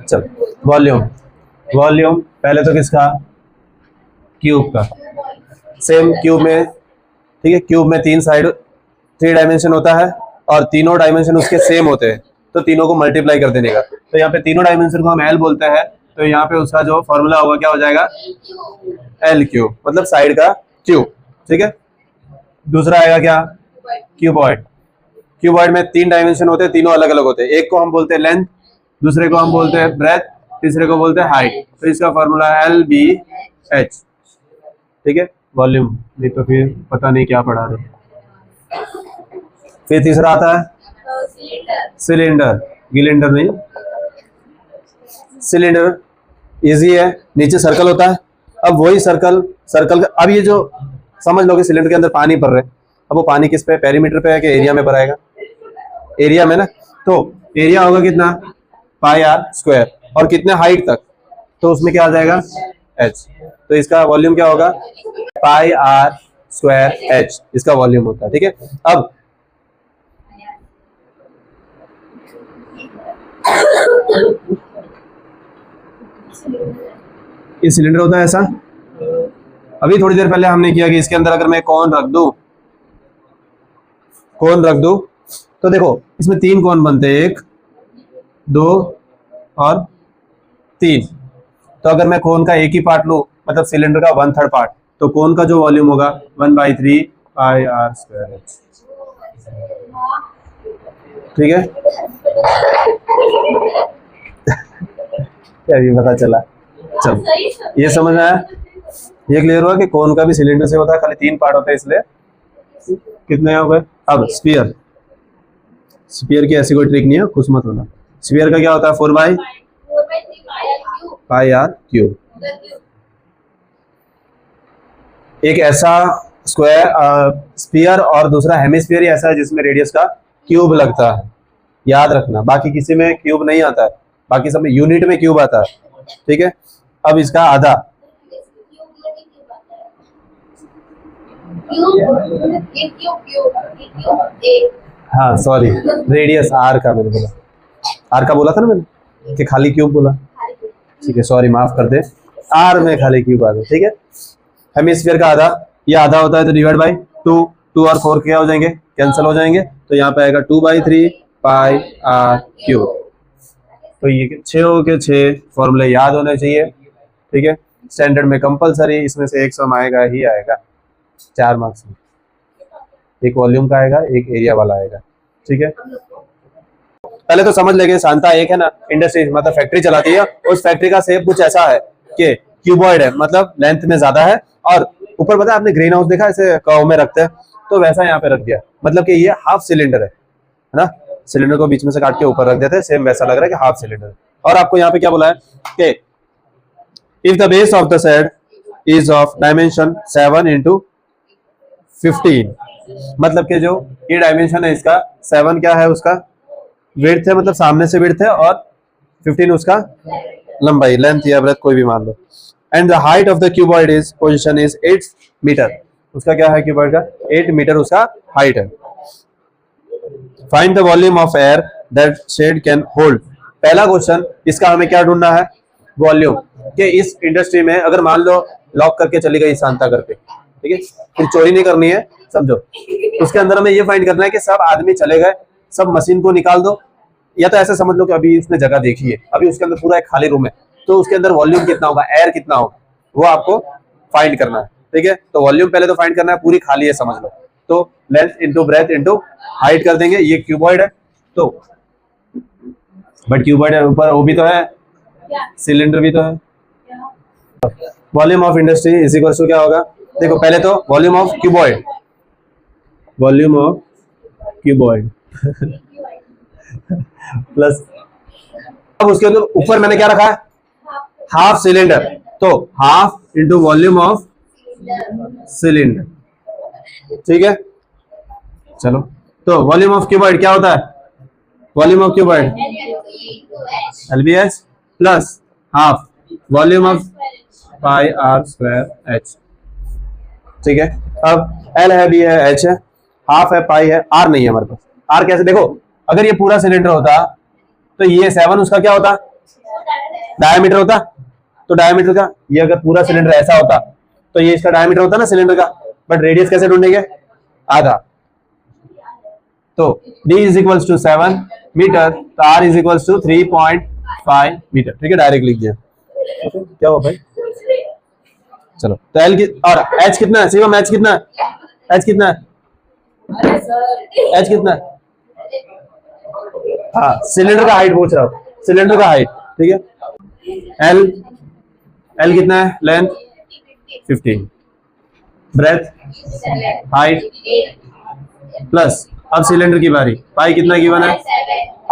चल volume, volume पहले तो किसका, क्यूब का। सेम क्यूब में, ठीक है, क्यूब में तीन साइड, थ्री डायमेंशन होता है और तीनों डायमेंशन उसके सेम होते हैं, तो तीनों को मल्टीप्लाई कर देने का। तो यहाँ पे तीनों डायमेंशन को हम एल बोलते हैं, तो यहाँ पे उसका जो फॉर्मूला होगा क्या हो जाएगा, एल क्यूब, मतलब साइड का क्यूब, ठीक है। दूसरा आएगा क्या, क्यूबॉइड। क्यूबॉइड में तीन डायमेंशन होते हैं, तीनों अलग अलग होते हैं। एक को हम बोलते हैं लेंथ, दूसरे को हम बोलते हैं ब्रेथ, तीसरे को बोलते हैं हाइट। तो इसका फॉर्मूला एल बी एच, ठीक है। वॉल्यूम नहीं तो फिर पता नहीं क्या पढ़ा रहे। फिर तीसरा आता है सिलेंडर, गिलेंडर नहीं, सिलेंडर इजी है, नीचे सर्कल होता है। अब वही सर्कल, सर्कल का, अब ये जो समझ लो कि सिलेंडर के अंदर पानी भर रहे हैं, अब वो पानी किस पे, पेरीमीटर पे है कि एरिया में भराएगा, एरिया में ना। तो एरिया होगा कितना, पाई आर स्क्वायर, और कितने हाइट तक, तो उसमें क्या आ जाएगा, एच। तो इसका वॉल्यूम क्या होगा, पाई आर स्क्वायर एच, इसका वॉल्यूम होता है, ठीक है। अब ये सिलेंडर होता है ऐसा। अभी थोड़ी देर पहले हमने किया कि इसके अंदर अगर मैं कोन रख दूं, कोन रख दूं, तो देखो इसमें तीन कोन बनते हैं, एक, दो और तीन। तो अगर मैं कोन का एक ही पार्ट लूं, मतलब सिलेंडर का 1/3 पार्ट, तो कोन का जो वॉल्यूम होगा 1/3 पाई आर स्क्वायर एच, ठीक है। अभी पता चला, चलो ये समझ आया, ये क्लियर हुआ कि कोन का भी सिलेंडर से होता है, खाली तीन पार्ट होते हैं, इसलिए कितने हो गए। अब स्फीयर, स्फीयर की ऐसी कोई ट्रिक नहीं है, खुश मत होना। स्फीयर का क्या होता है, 4/3 पाई आर क्यूब। एक ऐसा स्क्वायर स्फीयर और दूसरा हेमिस्फीयर ही ऐसा है जिसमें रेडियस का क्यूब लगता है, याद रखना। बाकी किसी में क्यूब नहीं आता है, बाकी सब में यूनिट में क्यूब आता है, ठीक है। अब इसका आधा, हाँ सॉरी, रेडियस आर का मैंने बोला, आर का बोला था ना मैंने कि खाली क्यूब बोला, ठीक है, सॉरी माफ कर दे, आर में खाली क्यूब आ गया, ठीक है। हेमिस्फीयर का आधा, ये आधा होता है तो डिवाइड बाई 2, 2 और 4 क्या हो जाएंगे, कैंसिल हो जाएंगे, तो यहाँ पे आएगा 2/3 पाई आर क्यूब। तो ये 6 हो के 6 फॉर्मूले याद होने चाहिए, ठीक है। स्टैंडर्ड में कंपलसरी, इसमें से एक सम आएगा ही आएगा 4 मार्क्स में, एक वॉल्यूम का आएगा, एक एरिया वाला आएगा, ठीक है। पहले तो समझ लेंगे, शांता एक है ना, इंडस्ट्री मतलब फैक्ट्री चलाती है, उस फैक्ट्री का शेप कुछ ऐसा है कि क्यूबॉइड है, मतलब लेंथ में ज्यादा है, और ऊपर पता है आपने ग्रीन हाउस देखा, ऐसे कर्व में रखते हैं, तो वैसा यहाँ पे रख दिया, मतलब कि ये हाफ सिलेंडर है ना, सिलेंडर को बीच में से काट के ऊपर रख देते हैं, सेम वैसा लग रहा है कि हाफ सिलेंडर। और आपको यहाँ पे क्या बोला है कि if the base of the set is of dimension 7x15, मतलब कि जो ये डायमेंशन है इसका 7 क्या है, उसका विड्थ है, मतलब सामने से विड्थ है, और 15 उसका लंबाई, लेंथ या ब्रेथ कोई भी मान लो। And the height of the cuboid is position is 8 metre, उसका क्या है क्यूबॉइड का 8 मीटर उसका हाइट है। Find the volume of air that shed can hold. पहला क्वेश्चन इसका हमें क्या ढूंढना है, वॉल्यूम, कि इस इंडस्ट्री में अगर मान लो लॉक करके चली गई शांता करके, ठीक है, फिर चोरी नहीं करनी है, समझो। उसके अंदर हमें ये फाइंड करना है कि सब आदमी चले गए, सब मशीन को निकाल दो, या तो ऐसे समझ लो कि अभी उसने जगह देखी है, अभी उसके अंदर पूरा एक खाली रूम है, तो उसके अंदर वॉल्यूम कितना होगा, एयर कितना होगा, वो आपको फाइंड करना है, ठीक है। तो वॉल्यूम पहले तो फाइंड करना है, पूरी खाली है समझ लो, तो length into breadth into height कर देंगे। ये क्यूबॉइड है, तो बट क्यूबॉइड है ऊपर, वो भी तो है, सिलेंडर भी तो है। Volume of industry is equal to क्या होगा, देखो पहले तो volume of cuboid, volume of cuboid plus, अब उसके अंदर ऊपर मैंने क्या रखा है, हाफ सिलेंडर, तो half into volume of cylinder, ठीक है। चलो, तो वॉल्यूम ऑफ क्यूबॉइड क्या होता है, volume of cuboid LBH plus half volume of pi are square h, ठीक है। अब L है, B है, H है, हाफ है, पाई है, R नहीं है हमारे पास। R कैसे, देखो अगर ये पूरा सिलेंडर होता तो ये 7 उसका क्या होता, डायमीटर होता तो डायमीटर का, ये अगर पूरा सिलेंडर ऐसा होता तो ये इसका डायमीटर होता ना सिलेंडर का, बट रेडियस कैसे ढूंढेंगे, आधा। तो d is equals to 7 metre, तो r is equals to 3.5 metre. ठीक है, डायरेक्ट लिख दिया। क्या हुआ भाई, चलो तो L की और H कितना है शिवम, H कितना है, H कितना है, H कितना है, हाँ सिलेंडर का हाइट पूछ रहा हूँ, सिलेंडर का हाइट। ठीक है, L कितना है, लेंथ 15, ब्रेथ, हाइट प्लस, अब सिलेंडर की बारी, पाई कितना गिवन है,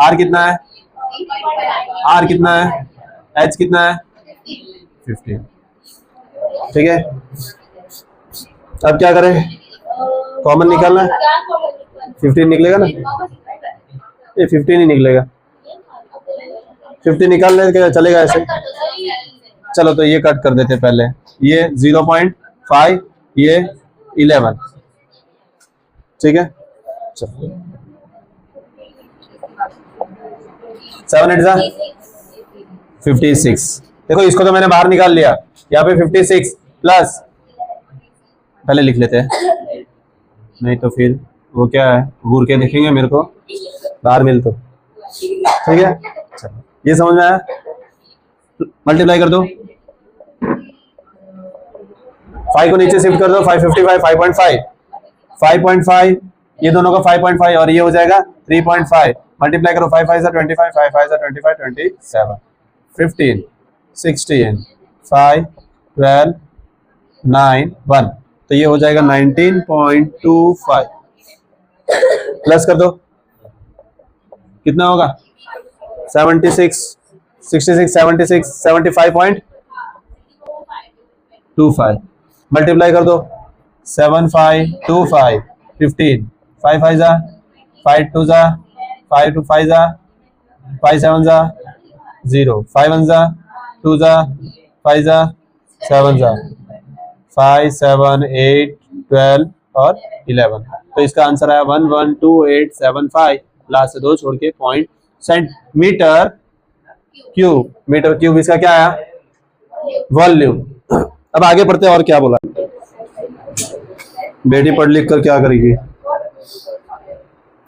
R कितना है, R कितना है, H कितना है 15। ठीक है, अब क्या करें, कॉमन निकालना है, 15 निकलेगा ना, ये 15 ही निकलेगा, 50 निकालने के चलेगा ऐसे। चलो तो ये कट कर देते पहले, ये 0.5, ये 11। ठीक है, चलो 7 8 जा 56। देखो इसको तो मैंने बाहर निकाल लिया, यहाँ पे 56 प्लस, पहले लिख लेते हैं नहीं तो फिर वो क्या है, घूर के देखेंगे मेरे को बाहर मिल तो। ठीक है, चलो ये समझ में आया, मल्टीप्लाई कर दो, 5 को नीचे शिफ्ट कर दो, 555 5.5 5.5, ये दोनों का 5.5 और ये हो जाएगा 3.5, मल्टीप्लाई करो, 5 5 जा 25, 5 5 जा 25 27, 15 16 5 12 9 1, तो ये हो जाएगा 19.25, प्लस कर दो कितना होगा, 76 66 76 75.25, मल्टीप्लाई कर दो, 7525 15, 5 5 जा 5 2 जा 5 2 5 जा 5 7 जा 0, 5 1 जा 2 जा 5 जा 7 जा 5 7 8 12 और 11, तो इसका आंसर आया 112.875, लास्ट से 2 छोड़ के point centimetre cube, metre cube इसका क्या आया, वॉल्यूम। अब आगे पढ़ते हैं और क्या बोला, बेटी पढ़ लिख कर क्या करेगी,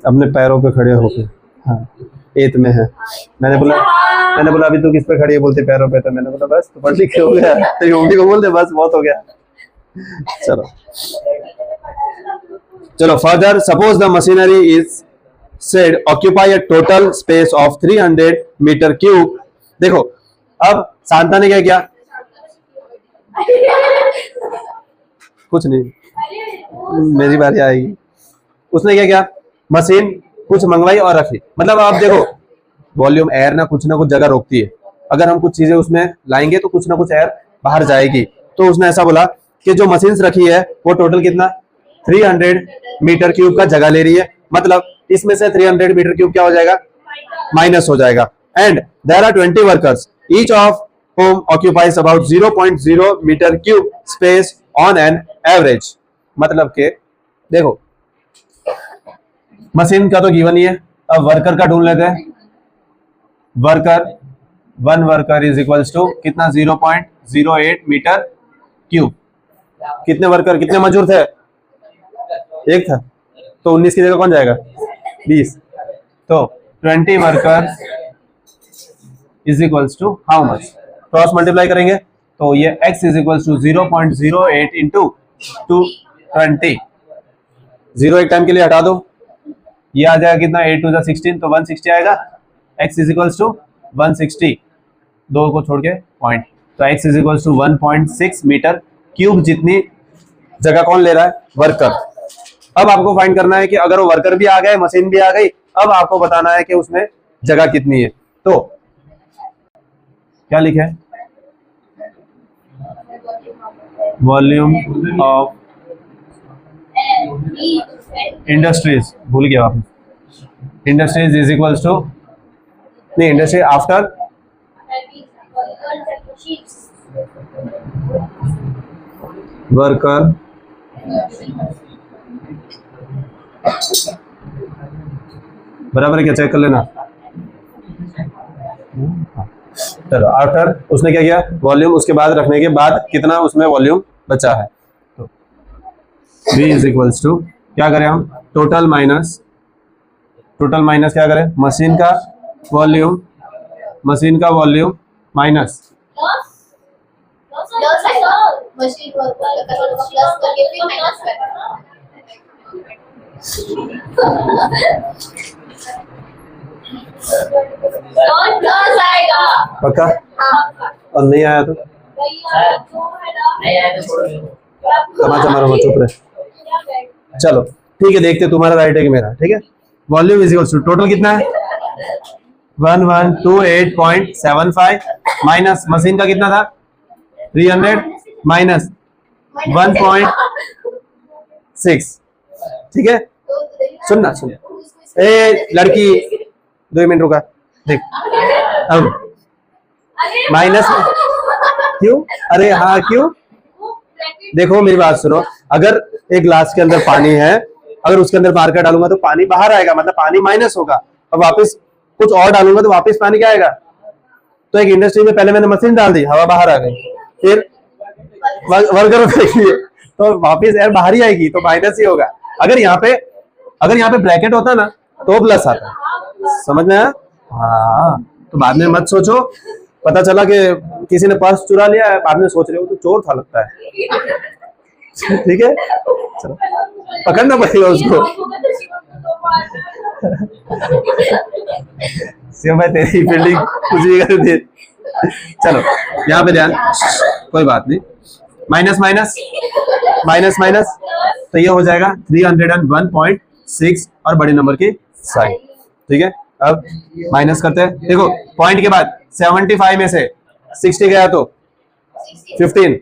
अपने पैरों पे खड़े होके, हाँ 8th में है, मैंने बोला अभी तू किस पे खड़ी है, बोलते पैरों पे, तो मैंने बोला बस तो पढ़ लिख के हो गया, तेरी मम्मी को बोल दे बस बहुत हो गया। चलो further, suppose the machinery is said occupy a total space of 300 metre cube. देखो अब शांता ने क्या किया, कुछ नहीं, मेरी बारी आएगी, उसने क्या किया, मशीन कुछ मंगवाई और रखी, मतलब आप देखो वॉल्यूम एयर ना कुछ जगह रोकती है, अगर हम कुछ चीजें उसमें लाएंगे तो कुछ ना कुछ एयर बाहर जाएगी, तो उसने ऐसा बोला कि जो मशीन्स रखी है वो टोटल कितना 300 मीटर क्यूब का जगह ले रही है, मतलब इसमें से 300 मीटर क्यूब क्या हो जाएगा, माइनस हो जाएगा, and there are 20 workers each of whom occupies about 0.0 metre cube space on an average. मतलब के देखो मशीन का तो गिवन ही है, अब वर्कर का ढूंढ लेते हैं, worker 1 worker is equals to कितना 0.08 मीटर क्यूब, कितने वर्कर कितने मजदूर थे, एक था, तो 19 की जगह कौन जाएगा 20, तो 20 worker is equals to how much, cross multiply करेंगे तो ये x is equals to 0.08 into 220, 0 एक टाइम के लिए हटा दो, ये आ जाएगा कितना 8 2 16, तो 160 आएगा, x इज इक्वल्स टू 160, 2 को छोड़ के पॉइंट, तो x is equals to 1.6 metre cube जितनी जगह कौन ले रहा है, वर्कर। अब आपको फाइंड करना है कि अगर वो वर्कर भी आ गए मशीन भी आ गई, अब आपको बताना है कि उसमें जगह कितनी है, तो क्या लिखे है, वॉल्यूम ऑफ इंडस्ट्रीज, भूल गया आप, इंडस्ट्रीज इज इक्वल्स टू, नहीं इंडस्ट्री आफ्टर वर्कर बराबर है क्या, चेक कर लेना। चलो आफ्टर उसने क्या किया, वॉल्यूम उसके बाद रखने के बाद कितना उसमें वॉल्यूम बचा है, तो V इज इक्वल्स टू क्या करें हम, टोटल माइनस क्या करें, मशीन का volume minus machine work plus करके फिर माइनस करना। और प्लस आएगा पक्का, और नहीं आया तो नहीं आया तो छोड़ दो, तमाचा मारो, चुप रहे। चलो ठीक है, देखते तुम्हारा राइट है कि मेरा, ठीक है। Volume is equal to total कितना है 1128.75 माइनस मशीन का कितना था 300 माइनस 1.6, ठीक है। सुनना ए लड़की 2 मिनट रुका, देख अब माइनस क्यों, अरे हाँ क्यों, देखो मेरी बात सुनो, अगर एक ग्लास के अंदर पानी है, अगर उसके अंदर बाहर का डालूंगा तो पानी बाहर आएगा, मतलब पानी माइनस होगा, और वापस कुछ और डालूंगा तो वापस पानी क्या आएगा। तो एक इंडस्ट्री में पहले मैंने मशीन डाल दी, हवा बाहर आ गई, फिर वर्कर फेंकिए तो वापस एयर बाहर ही आएगी, तो माइनस ही होगा। अगर यहाँ पे ब्रैकेट होता ना तो प्लस आता, समझ में आया। हाँ तो बाद में मत सोचो, पता चला कि किसी ने पर्स चुरा लिया है, बाद में सोच रहे हो तो चोर था लगता है, ठीक है। चलो पकड़ना पड़ेगा उसको। शिव भाई तेरी फील्डिंग कुछ भी कर दे। चलो यहाँ पे ध्यान, कोई बात नहीं, माइनस तो ये हो जाएगा 301.6 और बड़े नंबर की साइन, ठीक है। अब माइनस करते हैं, देखो पॉइंट के बाद 75 में से 60 गया तो 15,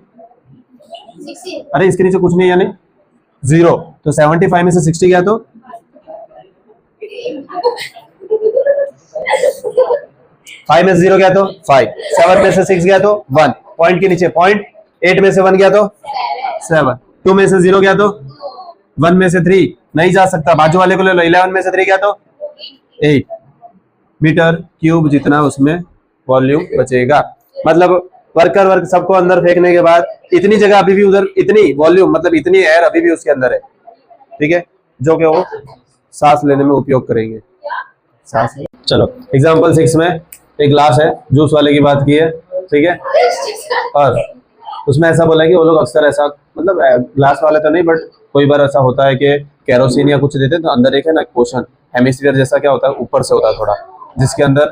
अरे इसके नीचे कुछ नहीं यानी 0, तो 75 में से 60 गया तो 5 में से 0 गया तो 5, 7 में से 6 गया तो 1, पॉइंट के नीचे पॉइंट, 8 में से 1 गया तो 7, 2 में से 0 गया तो 1 में से 3 नहीं जा सकता, बाजू वाले को ले लो, 11 में से 3 गया तो 8 मीटर क्यूब जितना उसमें वॉल्यूम बचेगा। मतलब वर्क सबको अंदर फेंकने के बाद इतनी जगह अभी भी उधर, इतनी वॉल्यूम मतलब इतनी एयर अभी भी उसके अंदर है, ठीक है, जो कि वो सांस लेने में उपयोग करेंगे, सांस। चलो एग्जांपल 6 में एक ग्लास है, जूस वाले की बात की है, ठीक है, और उसमें ऐसा बोला है कि वो लोग अक्सर ऐसा, मतलब ग्लास वाले तो नहीं, बट कोई बार ऐसा होता है कि केरोसिन या कुछ देते हैं तो अंदर एक है ना पोर्शन हेमिस्फीयर जैसा क्या होता है, ऊपर से होता है थोड़ा, जिसके अंदर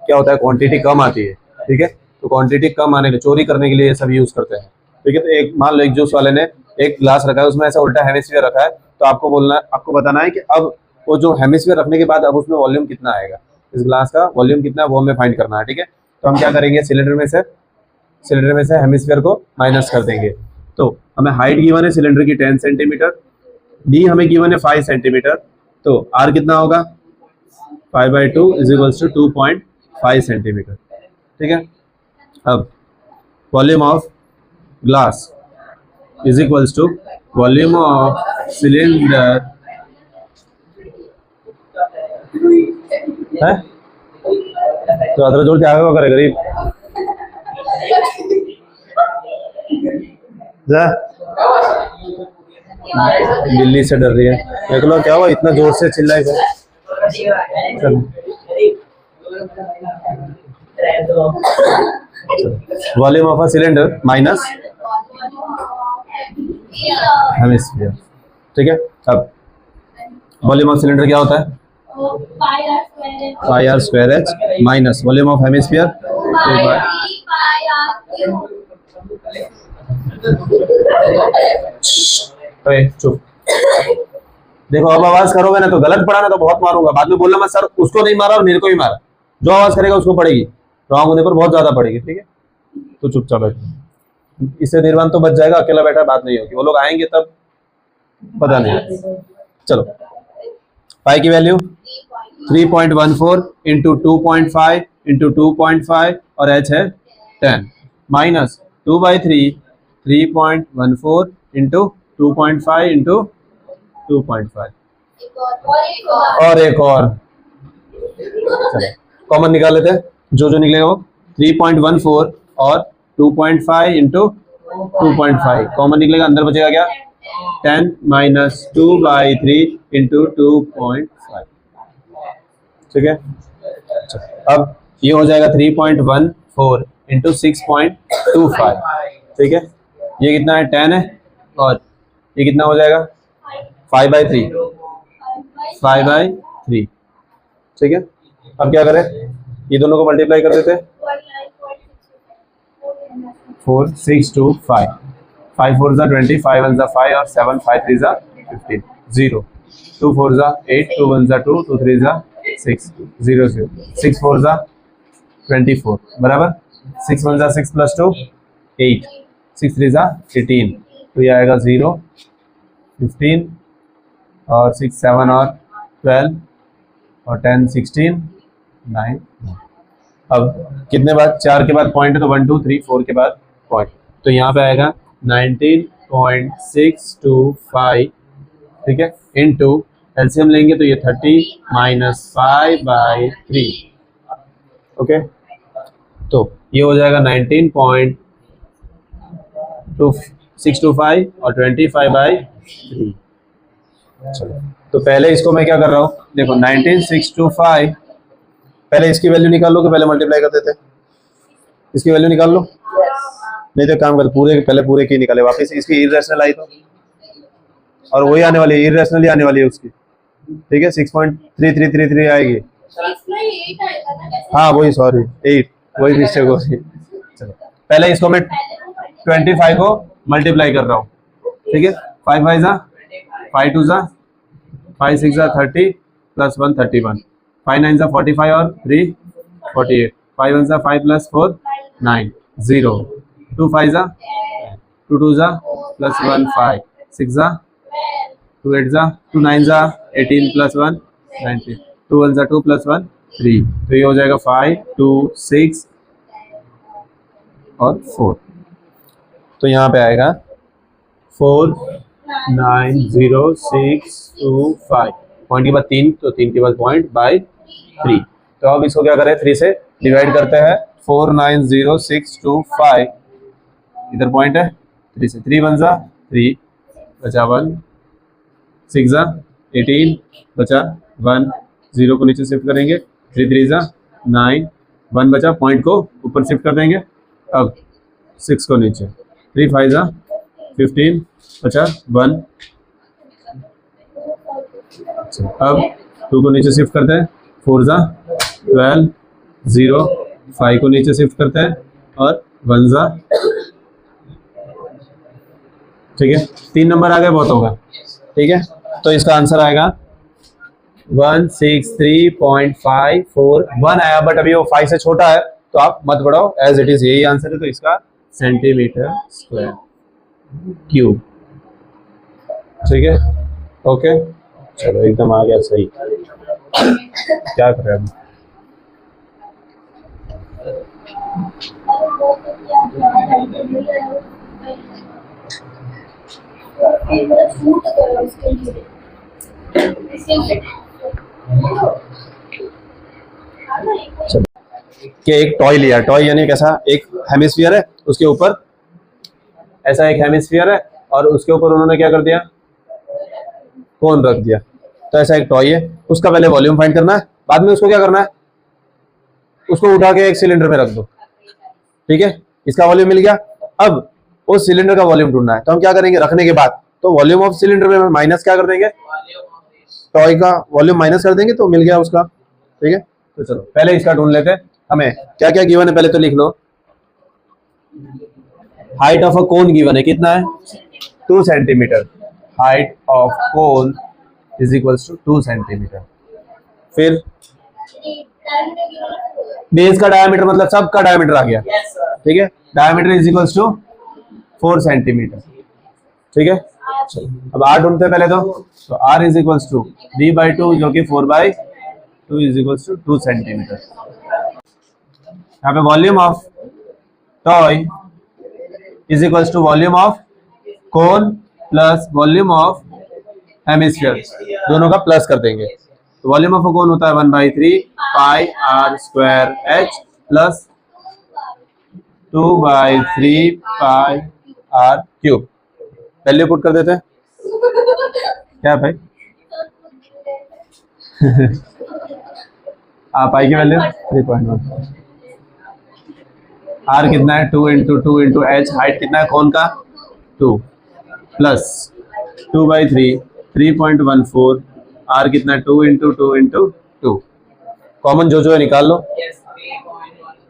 क्या होता है क्वांटिटी कम आती है, ठीक है। तो क्वांटिटी कम आने के चोरी करने के लिए ये सब यूज करते हैं, ठीक है। तो एक मान लो एक जूस वाले ने एक ग्लास रखा है, उसमें ऐसा उल्टा हेमिस्फीयर रखा है, तो आपको बताना है कि अब वो जो हेमिस्फीयर रखने के बाद अब उसमें वॉल्यूम कितना आएगा, इस ग्लास का वॉल्यूम कितना है वो हमें फाइंड करना है, ठीक है। तो हम क्या करेंगे, सिलेंडर में से हेमिस्फीयर को माइनस कर देंगे। तो हमें हाइट गिवन है सिलेंडर की 10 सेंटीमीटर, डी हमें गिवन है 5 सेंटीमीटर, तो आर कितना होगा 5/2 इज इक्वल्स टू 2.5 सेंटीमीटर, ठीक है। अब volume of glass is equals to volume of cylinder है, तो अदर जोड़ क्या होगा करे गरीब जा, बिल्ली से डर रही है, देख लो क्या हुआ इतना जोर से चिल्लाएगा। Volume of a cylinder minus hemisphere, ठीक है। अब वॉल्यूम ऑफ सिलेंडर क्या होता है pi are square H minus volume of hemisphere 2 चुप। देखो अब आवाज करोगे ना तो गलत पड़ा ना तो बहुत मारूंगा, बाद में बोलना मत सर उसको नहीं मारा और मेरे को ही मारा, जो आवाज करेगा उसको पड़ेगी, रॉन्ग होने पर बहुत ज्यादा पड़ेगी, ठीक है। तो चुपचाप बैठो, इससे निर्वाण तो बच जाएगा, अकेला बैठा बात नहीं होगी, वो लोग आएंगे तब पता नहीं। चलो पाई की वैल्यू 3.14 इंटू 2.5 इंटू 2.5 और एच है 10 माइनस 2/3 3.14 इंटू 2.5 इंटू 2.5 और एक और, चलो कॉमन निकाल लेते हैं, जो निकलेगा वो 3.14 और 2.5 इंटू 2.5 कॉमन निकलेगा, अंदर बचेगा क्या 10 माइनस 2/3 इंटू 2.5। ठीक है, अब ये हो जाएगा 3.14 इंटू 6.25। ठीक है, ये कितना है 10 है, और ये कितना हो जाएगा 5/3, 5/3। ठीक है, अब क्या करें, ये दोनों को मल्टीप्लाई कर देते हैं, 4 6 2 5, 5 4 जा 20, 5 1 जा 5 और 7 5 3 जा 15, 0 2 4 जा 8, 2 1 जा 2, 2 3 जा 6, 0 0 6 4 जा 24 बराबर, 6 1 जा 6 प्लस 2 8, 6 3 जा 18, तो ये आएगा 0 15 और 6 7 और 12 और 10 16 9। अब कितने बाद, 4 के बाद पॉइंट है तो 1 2 3 4 के बाद पॉइंट, तो यहाँ पे आएगा 19.625। ठीक है, इनटू एलसीएम लेंगे तो ये 30 माइनस 5/3। ओके, तो ये हो जाएगा 19.625 और 25/3। चलो, तो पहले इसको मैं क्या कर रहा हूँ, देखो 19.625, पहले इसकी वैल्यू निकाल लो कि पहले मल्टीप्लाई कर देते, इसकी वैल्यू निकाल लो, नहीं तो काम कर पूरे, पहले पूरे की निकाले, वापस इसकी इरेशनल आई तो, और वही आने वाली है, इरेशनल ही आने वाली है उसकी। ठीक है, 6.3333 आएगी, हाँ वही, सॉरी 8, वही मिस्टेक हो रही है। चलो, पहले इसको मैं 25 को मल्टीप्लाई कर रहा हूँ। ठीक है, 5 5 जा 5 2 जा 5 6 जा 30 प्लस 1 31, 5 9 जा 45 और 3 48, 5 1 जा 5 प्लस 4 9, 0 2 5 जा 2 2 जा प्लस 1 5, 6 जा 2 8 जा 2 9 जा 18 प्लस 1 19, 2 1 जा 2 प्लस 1 3, तो ये हो जाएगा 5 2 6 और 4, तो यहाँ पे आएगा 490,625, पॉइंट के बाद 3, तो 3 के बाद पॉइंट बाय 3। तो अब इसको क्या करें, 3 से डिवाइड करते हैं, 490,625, इधर पॉइंट है, 3 से 3 1 जा 3 बचा 1, 6 जा 18 बचा 1, 0 को नीचे शिफ्ट करेंगे, 3 3 जा 9, 1 बचा, पॉइंट को ऊपर शिफ्ट कर देंगे, अब 6 को नीचे, 3 5 जा 15 बचा 1, अब 2 को नीचे शिफ्ट करते हैं, 4 जा 12, 0 5 को नीचे शिफ्ट करते हैं और 1 जा, ठीक है, 3 नंबर आ गए, बहुत होगा। ठीक है, तो इसका आंसर आएगा 163.541 आया, बट अभी वो 5 से छोटा है तो आप मत बढ़ाओ, एज इट इज यही आंसर है, तो इसका सेंटीमीटर स्क्वायर क्यूब। ठीक है, ओके, चलो एकदम आ गया सही। क्या कर रहे हैं कि एक टॉय लिया, टॉय यानी कैसा, एक हेमिस्फीयर है, उसके ऊपर ऐसा एक हेमिस्फीयर है और उसके ऊपर उन्होंने क्या कर दिया, कोन रख दिया, तो ऐसा एक टॉय है, उसका पहले वॉल्यूम फाइंड करना है, बाद में उसको क्या करना है, उसको उठा के एक सिलेंडर में रख दो। ठीक है, इसका वॉल्यूम मिल गया, अब उस सिलेंडर का वॉल्यूम ढूंढना है, तो हम क्या करेंगे, रखने के बाद तो वॉल्यूम ऑफ सिलेंडर में माइनस क्या कर देंगे, टॉय का वॉल्यूम माइनस कर देंगे, तो मिल गया उसका। ठीक है, तो चलो पहले इसका ढूंढ लेते हैं, हमें क्या क्या गिवन है पहले तो लिख लो। Height of a cone given है, कितना है 2 centimetre, height of cone is equals to 2 centimetre. फिर बेस का डायमीटर, मतलब सब का डायमीटर आ गया। ठीक है, diameter is equals to 4 centimetre. ठीक है, चलो अब आर ढूंढते हैं पहले तो R is equals to d/2 जो कि 4/2 इज इक्वल्स टू 2 सेंटीमीटर। यहाँ पे volume of toy is equals to volume of cone plus volume of hemisphere, दोनों का प्लस कर देंगे, तो वॉल्यूम ऑफ कोन होता है 1/3 पाई r² h plus 2/3πr³ value put कर देते हैं। क्या भाई पाई की वैल्यू 3.1। आर कितना है 2 इंटू 2 इंटू एच, हाइट कितना है कोन का 2, प्लस 2/3 3.14, आर कितना है 2 इंटू 2 इंटू 2, कॉमन जो है निकाल लो।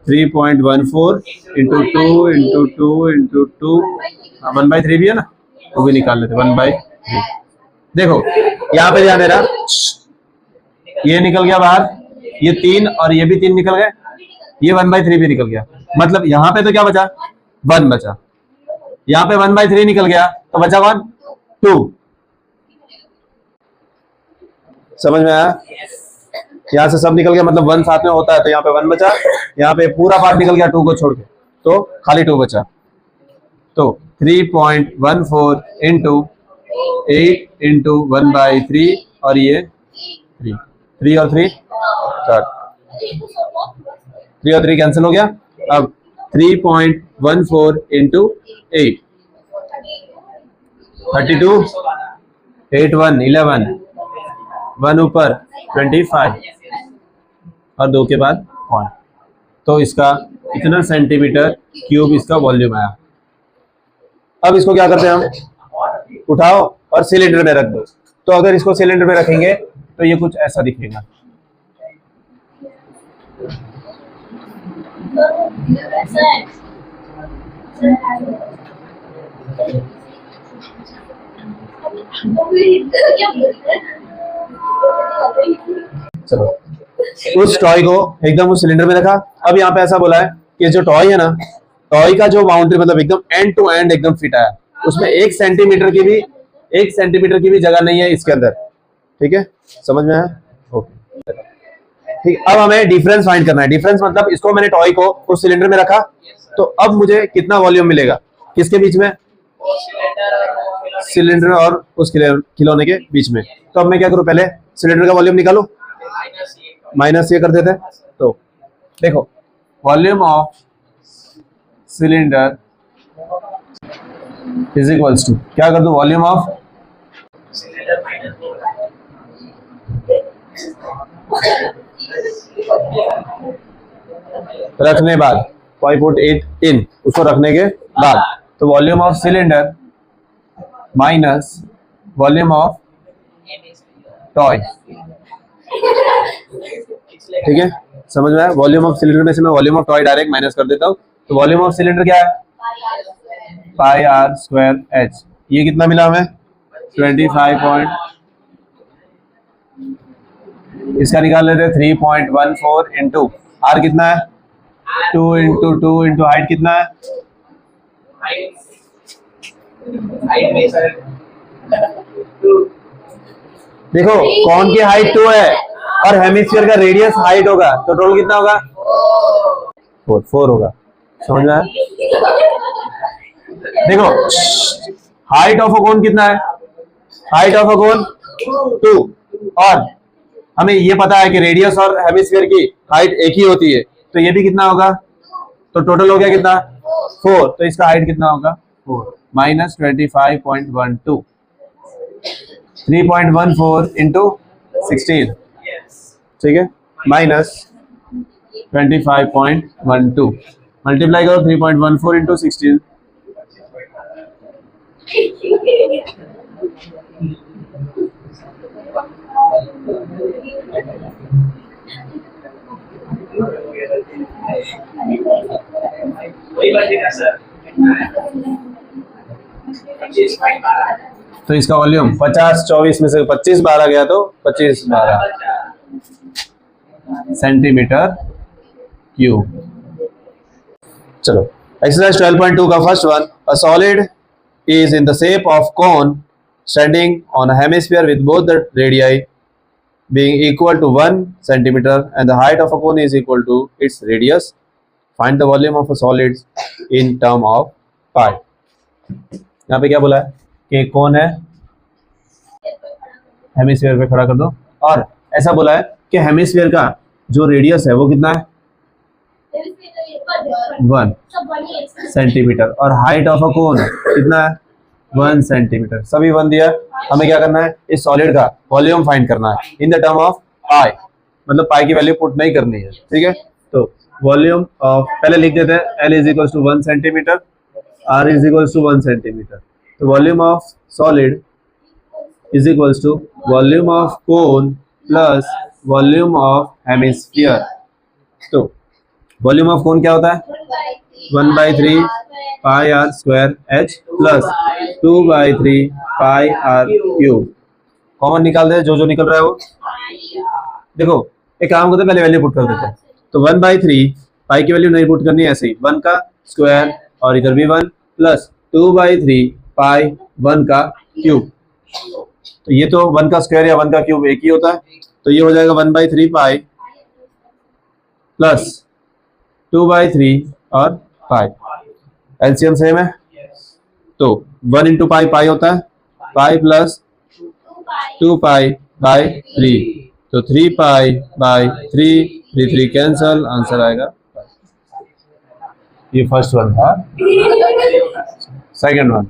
3.14 इंटू 2 इंटू 2 इंटू 2, 1/3 भी है ना, वो भी निकाल लेते 1/3। देखो यहाँ पे ध्यान देना, ये निकल गया बाहर, ये 3 और ये भी 3 निकल गए, ये 1/3 भी निकल गया, मतलब यहाँ पे तो क्या बचा 1 बचा, यहाँ पे 1/3 निकल गया तो बचा कौन 2। समझ में आया? यहाँ से सब निकल गया, मतलब 1 साथ में होता है, तो यहाँ पे 1 बचा, यहाँ पे पूरा पार्ट निकल गया 2 को छोड़ के, तो खाली 2 बचा। तो 3.14 इंटू 8 इंटू 1/3 और ये 3 और 3 कैंसिल हो गया। अब 3.14 इंटू 8 32, 8 1 11, 1 ऊपर 25 और 2 के बाद 1, तो इसका इतना सेंटीमीटर क्यूब इसका वॉल्यूम आया। अब इसको क्या करते हैं हम, उठाओ और सिलेंडर में रख दो। तो अगर इसको सिलेंडर में रखेंगे तो ये कुछ ऐसा दिखेगा। चलो उस टॉय को एकदम उस सिलेंडर में रखा। अब यहाँ पे ऐसा बोला है कि जो टॉय है ना, टॉय का जो बाउंड्री मतलब एकदम एंड टू एंड एकदम फिट आया, उसमें 1 सेंटीमीटर की भी जगह नहीं है इसके अंदर। ठीक है, समझ में आया? ओके ठीक। अब हमें डिफरेंस फाइंड करना है। डिफरेंस मतलब इसको मैंने टॉय को उस सिलेंडर में रखा, तो अब मुझे कितना वॉल्यूम मिलेगा किसके बीच में, सिलेंडर और उस खिलौने के बीच में। तो अब मैं क्या करूं, पहले सिलेंडर का वॉल्यूम निकालू, माइनस ये कर देते हैं। तो देखो volume of cylinder is equals to, क्या कर दो, वॉल्यूम ऑफ रखने बाद 5.8 इन, उसको रखने के बाद, तो volume of cylinder minus volume of toy. ठीक है, समझ में आया? वॉल्यूम ऑफ सिलेंडर में से मैं volume of toy direct minus कर देता हूँ। तो वॉल्यूम ऑफ सिलेंडर क्या है, πr²h। ये कितना मिला हमें 25 इसका निकाल लेते हैं 3.14 इंटू आर कितना है 2 इंटू 2 इंटू हाइट कितना है, देखो कौन की हाइट 2 है और हेमिस्फीयर का रेडियस हाइट होगा, तो टोटल कितना होगा 4 होगा। समझ में आया? देखो हाइट ऑफ अ कोन कितना है, हाइट ऑफ अ कोन 2, और हमें ये पता है कि रेडियस और हेमिस्फीयर की हाइट एक ही होती है, तो ये भी कितना होगा, तो टोटल हो गया कितना 4, तो इसका हाइट कितना होगा 4 माइनस 25.12, 3.14 इंटू 16, ठीक है, माइनस 25.12, मल्टीप्लाई करो 3.14 इंटू 16, तो इसका वॉल्यूम 50 24 में से 25 12 गया, तो 25 12 सेंटीमीटर क्यूब। चलो एक्सरसाइज 12.2 का first one, a solid is in the shape of cone standing on a hemisphere with both the radii being equal to 1 centimeter and the height of a cone is equal to its radius. Find the volume of a solid in term of pi. यहाँ पे क्या बोला है कि कौन है, hemisphere पे खड़ा कर दो, और ऐसा बोला है कि हेमिस्फीयर का जो रेडियस है वो कितना है 1 सेंटीमीटर और हाइट ऑफ अ कोन कितना है 1 सेंटीमीटर। सभी 1 दिया है। हमें क्या करना है इस सॉलिड का वॉल्यूम फाइंड करना है इन द टर्म ऑफ पाई, मतलब पाई की वैल्यू पुट नहीं करनी है, ठीक है। तो वॉल्यूम ऑफ पहले लिख देते हैं L is equal to 1 centimetre, R is equal to 1 centimetre. तो volume of solid is equal to volume of cone plus volume of hemisphere. तो वॉल्यूम ऑफ कोन क्या होता है 1/3 pi are square H plus 2/3 pi are cube. Common निकाल दे जो निकल रहा है वो। देखो एक काम करते हैं पहले वैल्यू पुट कर देते हैं। तो 1/3 पाई की वैल्यू नहीं पुट करनी है ऐसे ही 1 का स्क्वायर और इधर भी 1 प्लस 2/3 पाई 1 का क्यूब। तो ये तो 1 का स्क्वायर या 1 का क्यूब एक ही होता है, तो ये हो जाएगा 1/3 पाई प्लस 2/3 और पाई। एलसीएम सेम है तो 1 इंटू पाई पाई होता है, पाई प्लस 2 पाई बाई 3, तो 3 पाई बाई 3, 3 कैंसल, आंसर आएगा। ये फर्स्ट वन था। सेकंड वन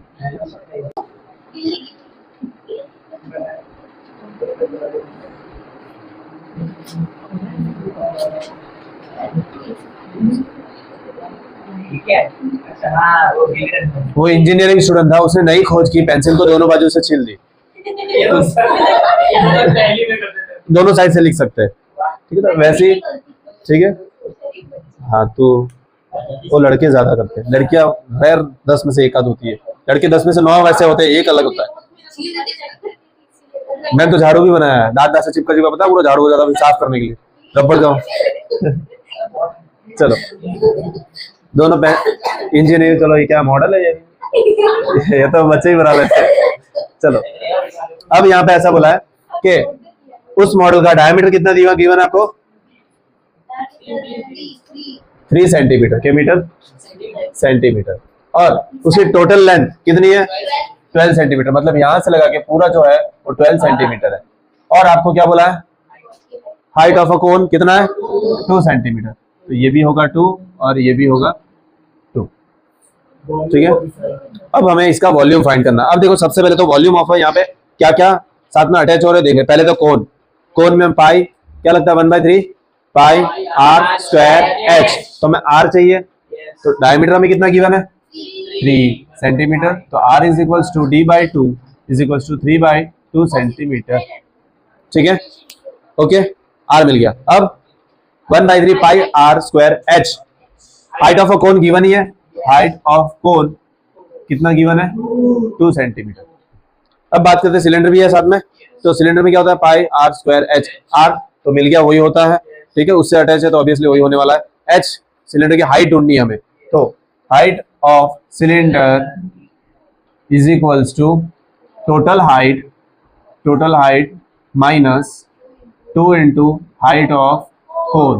ठीक है। अच्छा हाँ वो इंजीनियरिंग स्टूडेंट था, उसने नई खोज की, पेंसिल को दोनों बाजू से छील दी। दोनों साइड से लिख सकते हैं, ठीक है। तो वैसे ही ठीक है। हाँ तो वो लड़के ज्यादा करते हैं, लड़कियां खैर 10 में से एक आध होती है, लड़के 10 में से 9 वैसे होते हैं, एक अलग होता है। मैंने तो झाड़ू भी बनाया है, दांत से चिपका पता पूरा झाड़ू हो जाता है साफ करने के लिए, रबड़ जाओ। चलो दोनों इंजीनियर, चलो ये क्या मॉडल है ये तो बच्चे ही बना लेते हैं। चलो अब यहाँ पे ऐसा बोला है कि उस मॉडल का डायमीटर कितना दिया गिवन आपको 3 सेंटीमीटर के मीटर सेंटीमीटर, और उसकी टोटल लेंथ कितनी है 12 सेंटीमीटर, मतलब यहाँ से लगा के पूरा जो है वो 12 सेंटीमीटर है। और आपको क्या बोला है हाइट ऑफ अ कोन कितना है 2 सेंटीमीटर, तो ये भी होगा 2 और ये भी होगा 2, ठीक है। अब हमें इसका वॉल्यूम फाइंड करना। अब देखो सबसे पहले तो वॉल्यूम ऑफ है, यहाँ पे क्या क्या साथ में अटैच हो रहे देंगे। पहले तो कोन, कोन में पाई क्या लगता है 1/3 पाई आर स्क्वायर एच, तो हमें आर चाहिए, तो डायमीटर में कितना गिवन है 3 सेंटीमीटर, तो R is equal to d/2 is equal to 3/2 centimetre, ठीक है। ओके आर मिल गया। अब 1/3 pi are square H, height of a cone given ही है, हाइट ऑफ कोन कितना गिवन है 2 सेंटीमीटर। अब बात करते हैं सिलेंडर भी है साथ में, तो सिलेंडर में क्या होता है pi are square h, are तो मिल गया वही होता है, ठीक है, उससे अटैच है तो ऑब्वियसली वही होने वाला है। एच सिलेंडर की हाइट ढूंढनी है हमें, तो height of cylinder is equals to total height minus 2 into height of cone.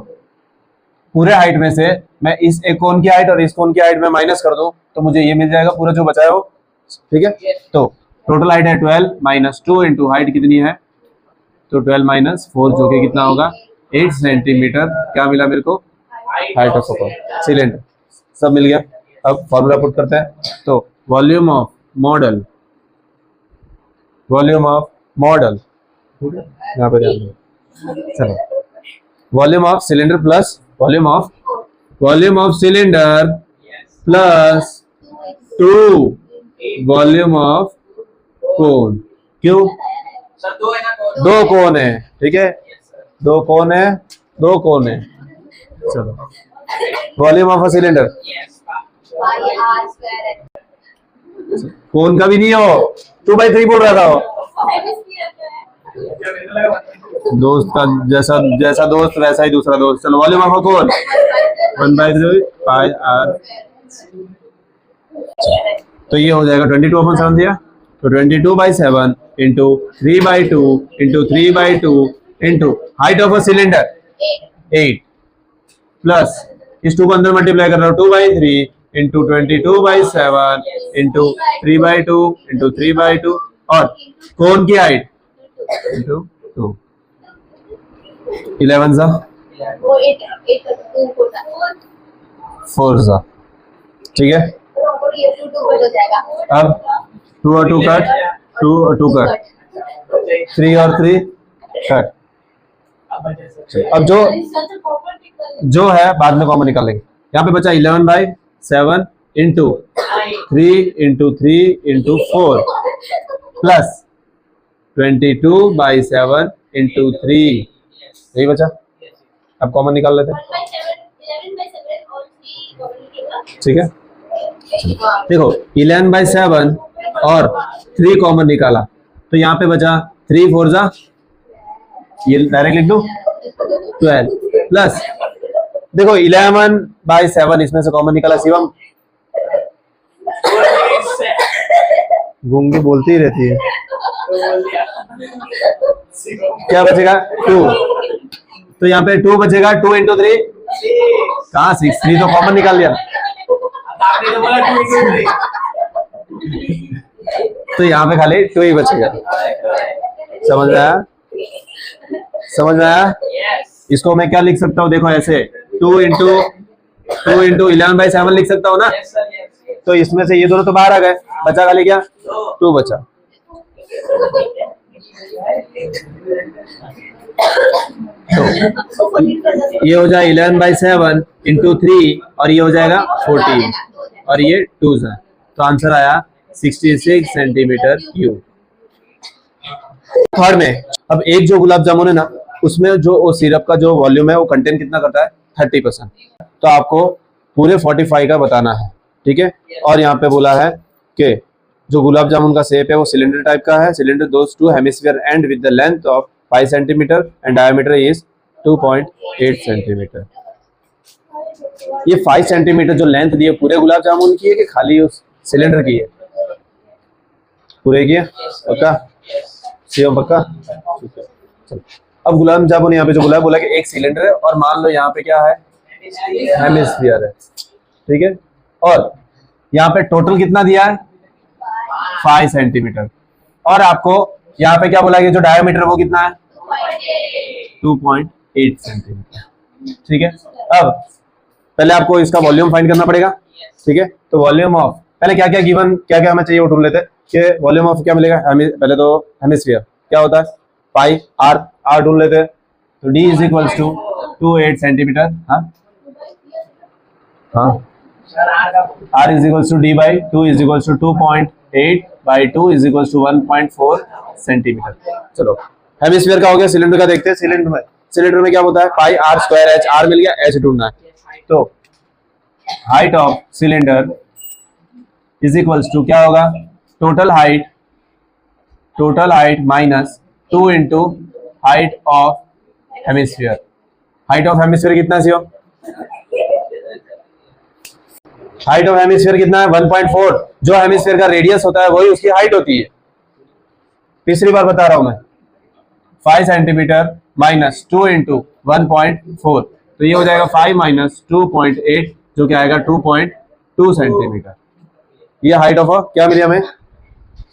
पूरे हाइट में से मैं इस एक कोन की हाइट और इस कोन की हाइट में माइनस कर दूं तो मुझे ये मिल जाएगा पूरा जो बचा है वो, ठीक है। तो टोटल हाइट है 12 माइनस 2 इंटू हाइट कितनी है, तो 12 माइनस 4 जो कि कितना होगा 8 सेंटीमीटर। क्या मिला मेरे को हाइट ऑफ सिलेंडर, सब मिल गया। अब फॉर्मूला पुट करते हैं, तो वॉल्यूम ऑफ मॉडल यहाँ पे ध्यान दो, चलो volume of cylinder plus volume of cylinder plus 2 volume of कोन। क्यों सर 2 है ना, 2 कोन है, ठीक है, 2 कोन है। चलो वॉल्यूम ऑफ अ सिलेंडर कोन का भी नहीं हो, 2/3 बोल रहा था वो। दोस्त का जैसा दोस्त वैसा ही दूसरा दोस्त। चलो volume of a cone 1/3 pi r, तो ये हो जाएगा 22/7 दिया, तो 22/7 into 3/2 into 3/2 into height of a cylinder 8 plus इस 2 को अंदर मल्टीप्लाई कर रहा हूँ 2/3 इंटू 22/7 इंटू 3/2 इंटू 3/2 और कोन की हाइट इंटू 2, 11 सा 4 ठीक है। और ये 2 2 हो जाएगा। अब 2 और 2 कट, 2 और 2 कट, 3 और 3 कट। अब जो है बाद में कॉमन निकालेंगे। यहाँ पे बचा 11/7 into 3 into 3 into 4 plus 22/7 into 3, यही बचा। अब कॉमन निकाल लेते हैं, 11/7 और 3 ठीक है। देखो 11/7 और 3 कॉमन निकाला तो यहाँ पे बचा 3 4 जा, ये डायरेक्ट लिख दो 12 प्लस देखो 11/7 इसमें से कॉमन निकाला। शिवम गूंगी बोलती ही रहती है। क्या बचेगा 2, तो यहाँ पे 2 बचेगा। 2 इंटू 3 कहाँ 6, 3 तो कॉमन निकाल लिया। आपने तो बोला 2 इंटू 3। तो यहाँ पे खाली 2 ही बचेगा। समझ में आया? समझ में आया? इसको मैं क्या लिख सकता हूँ, देखो ऐसे 2 इंटू 11/7 लिख सकता हूँ ना। तो इसमें से ये दोनों तो बाहर आ गए, बचा खाली क्या 2 बचा। तो ये हो जाए 11/7 इंटू 3 और ये हो जाएगा 14 और ये 2 है। तो आंसर आया 66 सेंटीमीटर क्यूब। थर्ड में अब एक जो गुलाब जामुन है ना, उसमें जो वो सिरप का जो वॉल्यूम है वो कंटेन कितना करता है 30%। तो आपको पूरे 45 का बताना है, ठीक है। और यहाँ पे बोला है कि जो गुलाब जामुन का शेप है वो सिलेंडर टाइप का है। Cylinder those two hemisphere and with the length of 5 centimetre and diameter is 2.8 centimetre. ये 5 सेंटीमीटर जो लेंथ दी है पूरे गुलाब जामुन की है कि खाली उस सिलेंडर की है? पूरे की है, पक्का? शिवम पक्का? ठीक है, चलो। अब गुलाब जामुन यहाँ पे जो बोला कि एक सिलेंडर है और मान लो यहाँ पे क्या है हेमिस्फीयर है, ठीक है। और यहाँ पे टोटल कितना दिया है 5 सेंटीमीटर और आपको यहाँ पे क्या बोला कि जो डायमीटर वो कितना है 2.8 सेंटीमीटर, ठीक है। अब पहले आपको इसका वॉल्यूम फाइंड करना पड़ेगा, ठीक है। तो वॉल्यूम ऑफ पहले क्या क्या गिवन क्या क्या हमें चाहिए वो ढूंढ लेते हैं कि वॉल्यूम ऑफ क्या मिलेगा। पहले तो हेमिस्फीयर क्या होता है पाई आर ढूंढ लेते हैं। तो D is equals to 2.8 centimetre. हाँ R is equals to D by 2 is equals to 2.8 by 2 is equals to 1.4 centimetre. चलो हेमिस्फीयर का हो गया, सिलेंडर का देखते हैं। सिलेंडर में क्या होता है pi are square h, r मिल गया, एच ढूंढना है। तो height of cylinder is equals to क्या होगा total height minus 2 into height of hemisphere. Height of hemisphere कितना है? हाइट ऑफ हेमिस्फीयर कितना है 1.4। जो हेमिस्फीयर का रेडियस होता है वही उसकी हाइट होती है। तीसरी बार बता रहा हूं मैं, 5 सेंटीमीटर माइनस 2 इंटू 1.4, तो ये हो जाएगा 5 माइनस 2.8 जो क्या आएगा 2.2 सेंटीमीटर। ये हाइट ऑफ क्या मिली हमें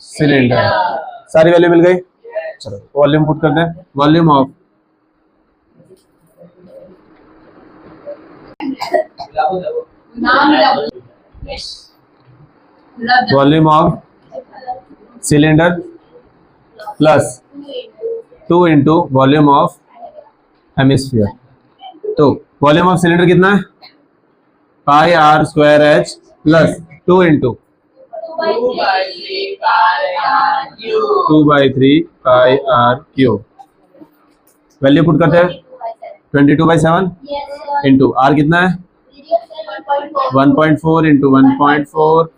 सिलेंडर। सारी वैल्यू मिल गई। चलो वॉल्यूम पुट करते हैं। Volume of cylinder plus 2 into volume of hemisphere. तो वॉल्यूम ऑफ सिलेंडर कितना है pi are square H plus 2 into 2/3 pi are cube. Value put करते हैं 22/7 इंटू आर कितना है 1.4 इंटू 1.4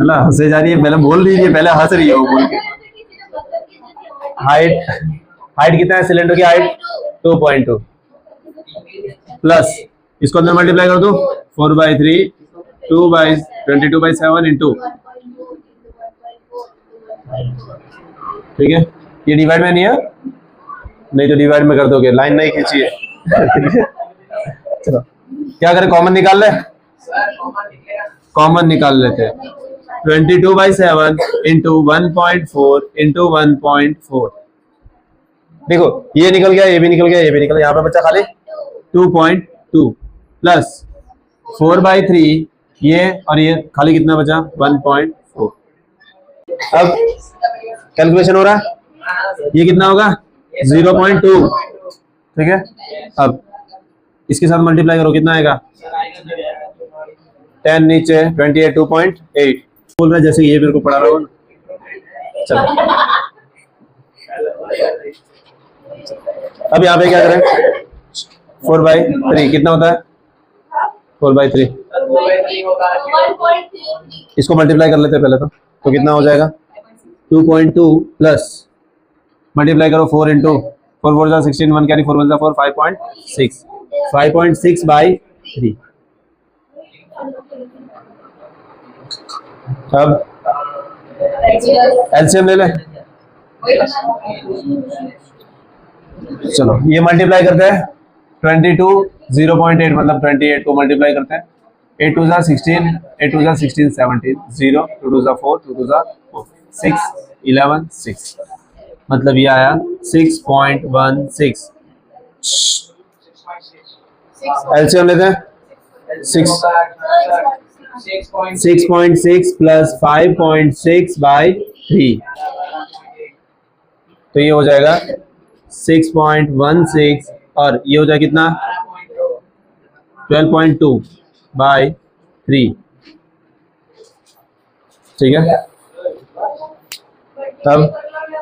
हंसे जा रही है, पहले बोल रही है, पहले हंस रही है वो बोल के। हाइट कितना है सिलेंडर की हाइट 2.2 प्लस इसको अंदर मल्टीप्लाई कर दो 4/3 22/7 इंटू, ठीक है। ये डिवाइड में नहीं है, नहीं तो डिवाइड में कर दोगे, लाइन नहीं खींची है। चलो क्या करें कॉमन निकाल ले, कॉमन निकाल लेते हैं। 22/7 इंटू 1.4 इंटू 1.4 देखो ये निकल गया, ये भी निकल गया, ये भी निकल गया, यहाँ पे बच्चा खाली 2.2 प्लस 4/3 ये, और ये खाली कितना बचा 1.4। अब कैलकुलेशन हो रहा है, ये कितना होगा 0.2, ठीक है। अब इसके साथ मल्टीप्लाई करो, कितना आएगा 10 नीचे 28, 2.8 बोल रहा है, जैसे ये मेरे को पढ़ा रहा हो ना। चलो अब यहाँ पे क्या करें, 4/3 कितना होता है 4/3, इसको मल्टीप्लाई कर लेते हैं पहले तो कितना हो जाएगा 2.2 प्लस मल्टीप्लाई करो 4 इंटू 4 4 जा 16, 1 कैरी 4 1 जा 4, 5.6 5.6/3। अब एलसीएम ले ले, चलो ये मल्टीप्लाई करते हैं 22 0.8 मतलब 28 को मल्टीप्लाई करते हैं, 8 2 जा 16, 8 2 जा 16 17, 0 2 2 जा 4, 2 2 जा 4, 6 11 6 मतलब ये आया 6.16। एलसीएम लेते हैं 6.6 प्लस 5.6/3 तो ये हो जाएगा 6.16 और ये हो जाएगा कितना 12.2/3, ठीक है। तब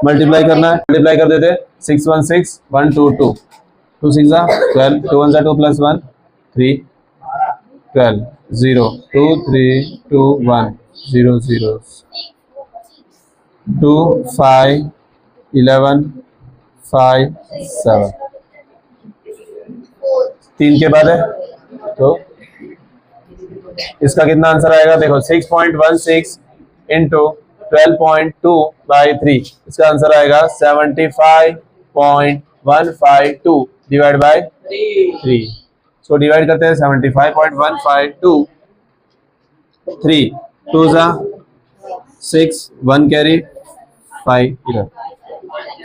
मल्टीप्लाई करना है, मल्टीप्लाई कर देते 6 1 6 1 2 2 2 6 जा 12, 2 1 जा 2 प्लस 1 3 12 0 2 3 2 1 0 0 2 5 11 5 7 3 के बाद है तो इसका कितना आंसर आएगा, देखो 6.16 इंटू 12.2/3 इसका आंसर आएगा 75.152 डिवाइड बाय 3। इसको डिवाइड करते हैं 75.152 3 2 जा 6 1 कैरी 5 इधर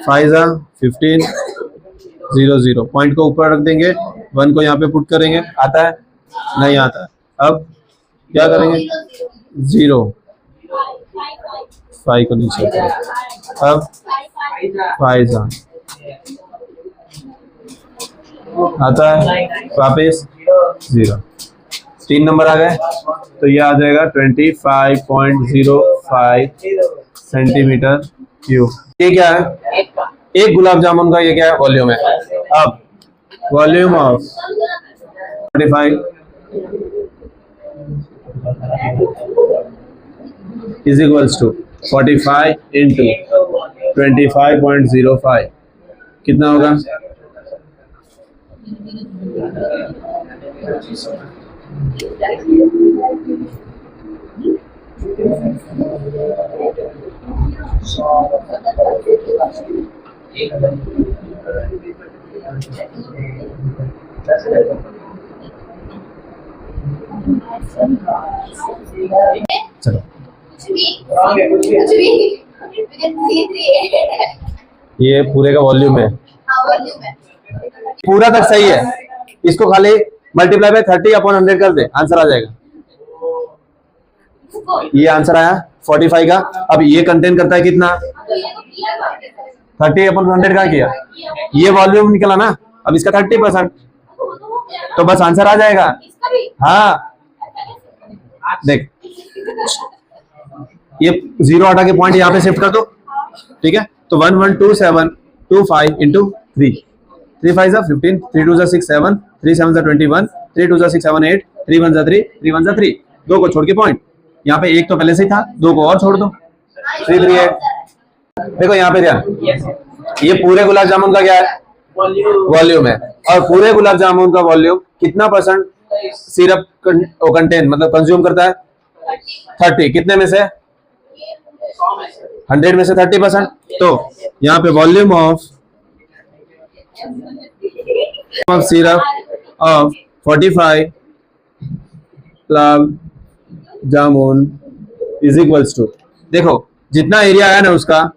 5 जा 15 0 0 पॉइंट को ऊपर रख देंगे, 1 को यहाँ पे पुट करेंगे, आता है नहीं आता है। अब क्या करेंगे 0 5 को नीचे, अब 5 जा आता है वापस 0, 3 नंबर आ गए तो ये आ जाएगा 25.05 सेंटीमीटर क्यूब। ये क्या है, एक गुलाब जामुन का ये क्या है वॉल्यूम है। अब volume of 45 is equals to 45 into 25.05 कितना होगा चलो ये पूरे का वॉल्यूम है, पूरा तक सही है, इसको खाली मल्टीप्लाई बाय 30/100 कर दे, आंसर आ जाएगा। ये आंसर आया 45 का। अब ये कंटेन करता है कितना 30/100 का किया, ये वॉल्यूम निकला ना, अब इसका 30% तो बस आंसर आ जाएगा। हाँ देख ये 0 हटा के पॉइंट यहाँ पे शिफ्ट कर दो, ठीक है। तो 112725 इंटू 3 3 5 जा 15 3 2 जा 6 7 3 7 जा 21 3 2 जा 6 7 8 3 1 जा 3 3 1 जा 3, 2 को छोड़ के पॉइंट, यहाँ पे एक तो पहले से ही था, 2 को और छोड़ दो 3 3 8। देखो यहाँ पे ध्यान, ये पूरे गुलाब जामुन का क्या है वॉल्यूम है, और पूरे गुलाब जामुन का वॉल्यूम कितना परसेंट सिरप कंटेन मतलब कंज्यूम करता है 30, कितने में से 100 में से 30%। तो यहाँ पे volume of syrup of 45 gulab jamun is equals to, देखो जितना एरिया आया ना उसका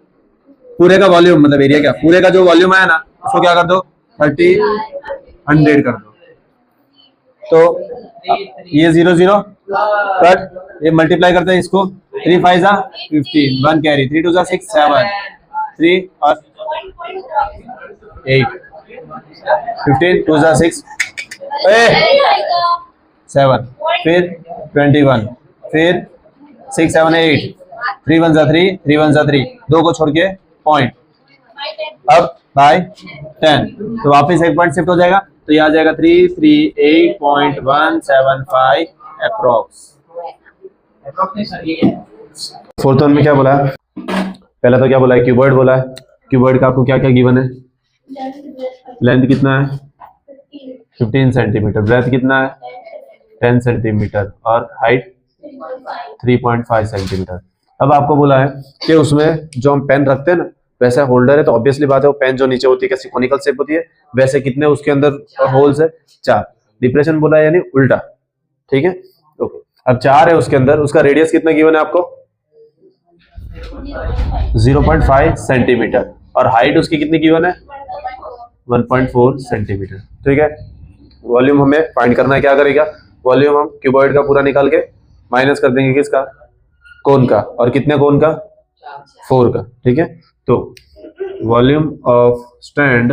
पूरे का वॉल्यूम मतलब एरिया क्या पूरे का जो वॉल्यूम आया ना उसको क्या कर दो 30 100 कर दो, तो ये 0 0 कट, ये मल्टीप्लाई करते हैं इसको, 3 5 जा 15, 1 कैरी, 3 2 जा 6 7, 3 और 8, 15 2 जा 6 7, फिर 21, फिर 6 7 8, 3 1 जा 3, 3 1 जा 3, दो को छोड़ के पॉइंट, अब बाय 10, तो वापस एक पॉइंट शिफ्ट हो जाएगा, तो ये आ जाएगा 338.175 अप्रोक्स। फोर्थ वन में क्या बोला है, पहला तो क्या बोला है, क्यूबॉइड बोला है। क्यूबॉइड का आपको क्या क्या गिवन है, लेंथ कितना है 15 सेंटीमीटर, ब्रेथ कितना है 10 सेंटीमीटर और हाइट 3.5 सेंटीमीटर। अब आपको बोला है कि उसमें जो हम पेन रखते हैं ना, वैसे होल्डर है, तो ऑब्वियसली बात है वो पेन जो नीचे होती है कैसी कोनिकल शेप होती है, वैसे कितने उसके अंदर होल्स है 4, डिप्रेशन बोला है यानी उल्टा, ठीक है ओके। अब 4 है उसके अंदर, उसका रेडियस कितना गिवन है आपको 0.5 सेंटीमीटर और हाइट उसकी कितनी गिवन है 1.4 सेंटीमीटर, ठीक है। वॉल्यूम हमें फाइंड करना है, क्या करेगा, वॉल्यूम हम क्यूबॉइड का पूरा निकाल के माइनस कर देंगे किसका, कोन का, और कितने कोन का 4 का, ठीक है। तो volume of stand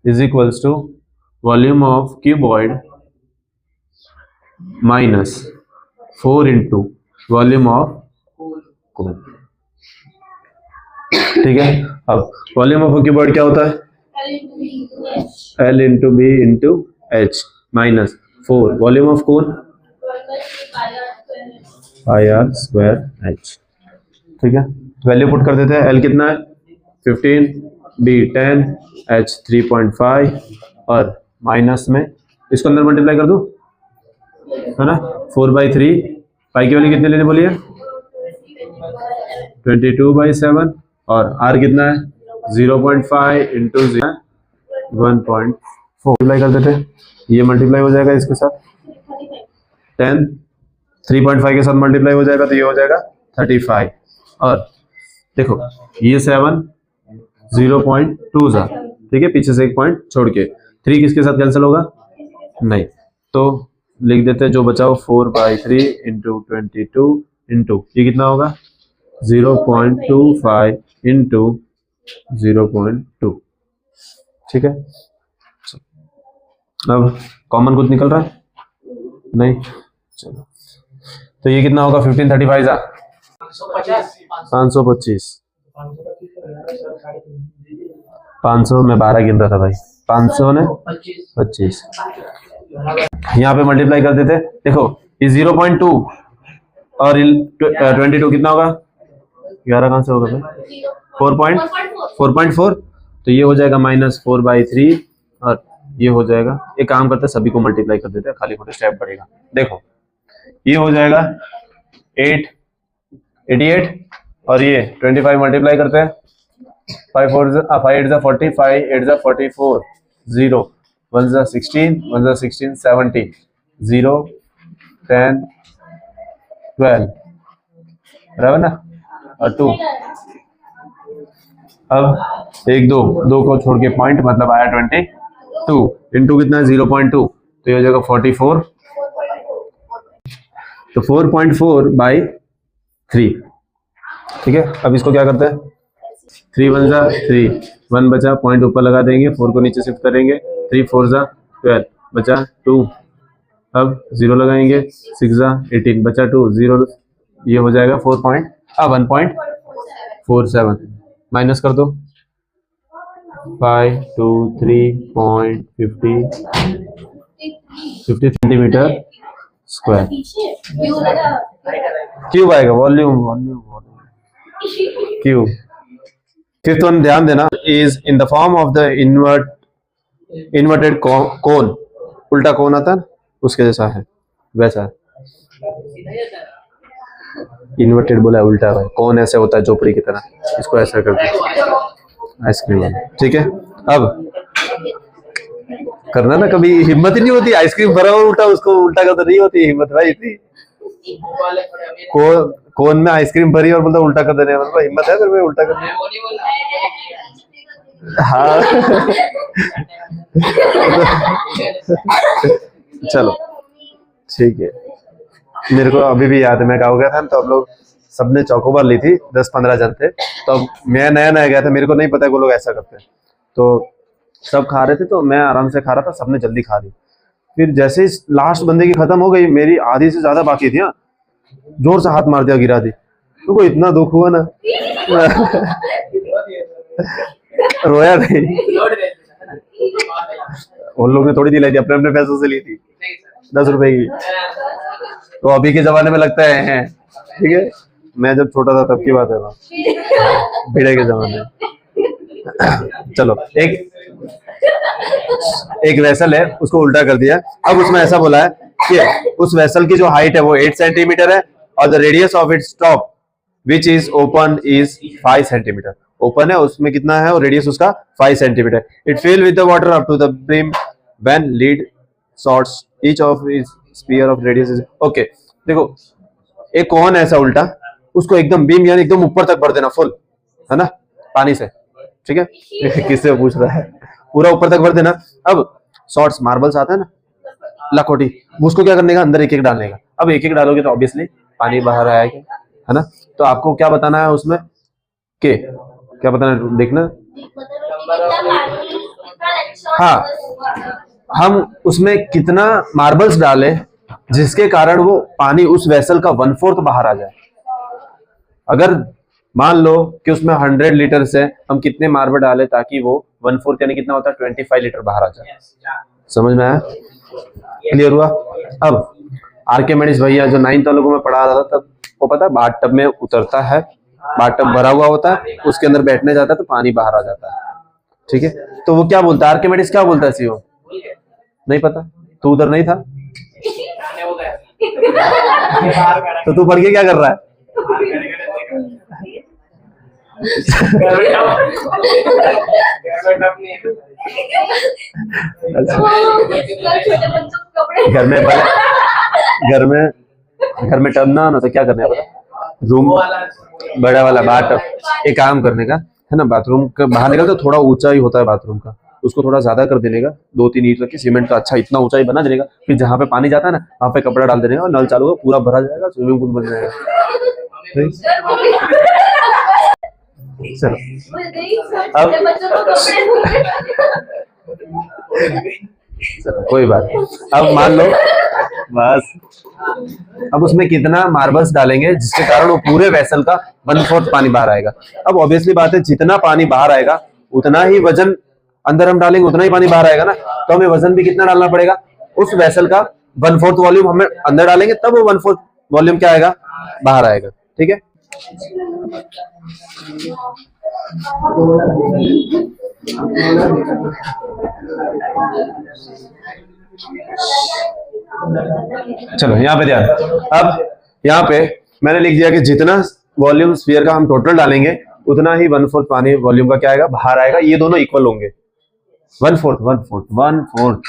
is equals to volume of cuboid minus 4 into volume of cone, ठीक है। अब वॉल्यूम ऑफ क्यूबॉइड क्या होता है L into b into h minus 4 volume of cone IR square h, ठीक है। वैल्यू पुट कर देते हैं, L कितना है 15, B 10, H 3.5 और माइनस में इसको अंदर मल्टीप्लाई कर दूं, है ना, 4/3, पाई की वैल्यू कितने लेने बोली है 22/7 और R कितना है 0.5 इंटू 1.4 मल्टीप्लाई कर देते हैं, ये मल्टीप्लाई हो जाएगा इसके साथ 10, 3.5 के साथ मल्टीप्लाई हो जाएगा तो ये हो जाएगा 35 और देखो ये 7 0.2 जा, ठीक है, पीछे से एक पॉइंट छोड़ के 3 किसके साथ कैंसिल होगा नहीं, तो लिख देते हैं जो बचाओ 4/3 इंटू 22 इंटू ये कितना होगा 0.25 इंटू 0.2, ठीक है। अब कॉमन कुछ निकल रहा है नहीं, चलो तो ये कितना होगा 15 35 जा 525, 500 में 12 गिन रहा था भाई, 500 ने 25, यहाँ पे मल्टीप्लाई कर देते, देखो ये 0.2 और 22 कितना होगा 11 कहाँ से होगा भाई 4.4, तो ये हो जाएगा माइनस 4/3 और ये हो जाएगा, एक काम करते हैं सभी को मल्टीप्लाई कर देते हैं, खाली खोटे स्टेप बढ़ेगा, देखो ये हो जाएगा 88 और ये 25 मल्टीप्लाई करते हैं 5 8 जा 40, 5 8 जा 44, 0 1 जा 16, 1 जा 16 70, 0 10 12 बराबर ना, और 2, अब 1 2 को छोड़ के पॉइंट मतलब आया 22 इंटू कितना 0.2 तो ये हो जाएगा 44, तो 4.4/3, ठीक है। अब इसको क्या करते हैं 3 1 जा 3, 1 बचा, पॉइंट ऊपर लगा देंगे, 4 को नीचे शिफ्ट करेंगे, 3 4 जा 12 बचा 2, अब 0 लगाएंगे, 6 जा 18 बचा 2, 0, ये हो जाएगा 1.47 माइनस कर दो 5 2 3.50 सेंटीमीटर स्क्वायर, क्यूब आएगा, वॉल्यूम क्यूब। फिफ्थ वन ध्यान देना, is in the form of the inverted कोन, उल्टा कोन आता है उसके जैसा है, वैसा है, इन्वर्टेड बोला उल्टा है, कौन ऐसे होता है झोपड़ी की तरह, इसको ऐसा करते हैं आइसक्रीम वाला, ठीक है। अब करना ना, कभी हिम्मत ही नहीं होती, आइसक्रीम भरा हुआ उल्टा, उसको उल्टा करता नहीं होती हिम्मत भाई इतनी, कोन में आइसक्रीम भरी और बोलता उल्टा कर देने, मतलब हिम्मत है फिर मैं उल्टा कर, हाँ चलो ठीक है। मेरे को अभी भी याद है, मैं गाँव गया था तो हम लोग सबने चौकोबार ली थी, 10-15 जन थे। तो अब मैं नया नया गया था, मेरे को नहीं पता वो लोग ऐसा करते हैं। तो सब खा रहे थे तो मैं आराम से खा रहा था, सबने जल्दी खा ली। फिर जैसे ही लास्ट बंदे की खत्म हो गई, मेरी आधी से ज्यादा बाकी थी। हाँ, जोर से हाथ मार दिया, गिरा दी। तो को इतना दुख हुआ ना रोया नहीं। उन लोग ने थोड़ी दिलाई थी, अपने अपने पैसों से ली थी, 10 रुपए की। तो अभी के जमाने में लगता है ठीक है, मैं जब छोटा था तब की बात है ना, भिड़े के जमाने में। चलो एक वेसल है, उसको उल्टा कर दिया। अब उसमें ऐसा बोला है कि उस वेसल की जो हाइट है वो 8 सेंटीमीटर है और the radius of its top which is open is 5 centimetre. Open है, उसमें कितना है और रेडियस उसका 5 centimetre. It fill with the water up to the brim when lead shots each of is sphere of radius is. Okay देखो, एक कौन है ऐसा उल्टा, उसको एकदम बीम यानी एकदम ऊपर तक भर देना फुल, है ना, पानी से। ठीक है किससे पूछ रहा है, पूरा ऊपर तक भर देना। अब शॉर्ट्स मार्बल्स आता है ना, लखोटी, उसको क्या करने का, अंदर एक एक डालने का। अब एक एक डालोगे तो ऑब्वियसली पानी बाहर आएगा, है ना। तो आपको क्या बताना है उसमें के, क्या बताना है देखना। हाँ, हम उसमें कितना मार्बल्स डालें जिसके कारण वो पानी उस वेसल का 1/4 बाहर आ जाए। अगर मान लो कि उसमें 100 लीटर से हम कितने मार्बल डालें ताकि वो 1/4 यानी कितना होता है 25 लीटर बाहर आ जाए। समझ में आया, क्लियर हुआ। अब आर्किमिडीज भैया जो 9th वालों में पढ़ा रहा था, तब वो पता है बाथ टब में उतरता है, बाथ टब भरा हुआ होता है, उसके अंदर बैठने जाता है तो पानी बाहर आ जाता है। ठीक है, तो वो क्या बोलता है, आर्किमिडीज क्या बोलता है सीओ, नहीं पता, तू उधर नहीं था तो तू पढ़ के क्या कर रहा है। घर में टब ना आना तो क्या करना है, रूम बड़ा वाला बाथ, एक काम करने का है ना, बाथरूम का बाहर निकल तो थोड़ा ऊंचा ही होता है बाथरूम का, उसको थोड़ा ज्यादा कर देने का, 2-3 ईंट रख के सीमेंट का अच्छा इतना ऊंचाई बना देने का। फिर जहाँ पे पानी जाता है ना, वहाँ पे कपड़ा डाल देने का, नल चालू होगा, पूरा भरा जाएगा, स्विमिंग पूल बन जाएगा। चलो चलो कोई बात। अब मान लो बस, अब उसमें कितना मार्बल्स डालेंगे जिसके कारण वो पूरे वेसल का 1/4 पानी बाहर आएगा। अब ऑब्वियसली बात है, जितना पानी बाहर आएगा उतना ही वजन अंदर हम डालेंगे, उतना ही पानी बाहर आएगा ना। तो हमें वजन भी कितना डालना पड़ेगा, उस वेसल का 1/4 वॉल्यूम हमें अंदर डालेंगे, तब वो 1/4 वॉल्यूम क्या आएगा, बाहर आएगा। ठीक है, चलो यहाँ पे ध्यान। अब यहाँ पे मैंने लिख दिया कि जितना वॉल्यूम स्फीयर का हम टोटल डालेंगे उतना ही 1/4 पानी वॉल्यूम का क्या आएगा, बाहर आएगा। ये दोनों इक्वल होंगे, 1/4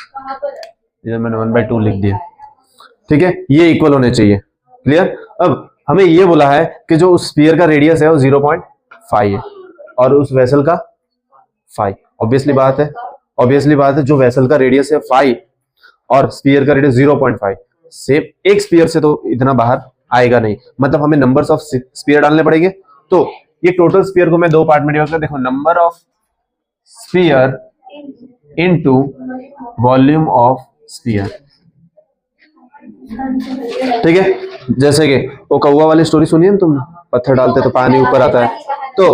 ये मैंने 1/2 लिख दिया। ठीक है, ये इक्वल होने चाहिए, क्लियर। अब हमें ये बोला है कि जो उस स्फीयर का रेडियस है वो 0.5 है और उस वेसल का 5। ऑब्वियसली बात है जो वेसल का रेडियस है 5 और स्फीयर का रेडियस 0.5, सेम एक स्फीयर से तो इतना बाहर आएगा नहीं, मतलब हमें नंबर्स ऑफ स्फीयर डालने पड़ेंगे। तो ये टोटल स्फीयर को मैं 2 पार्ट में डिवाइड कर, देखो number of sphere into volume of sphere. ठीक है, जैसे कि वो कौवा वाली स्टोरी सुनी है तुमने, पत्थर डालते तो पानी ऊपर आता है। तो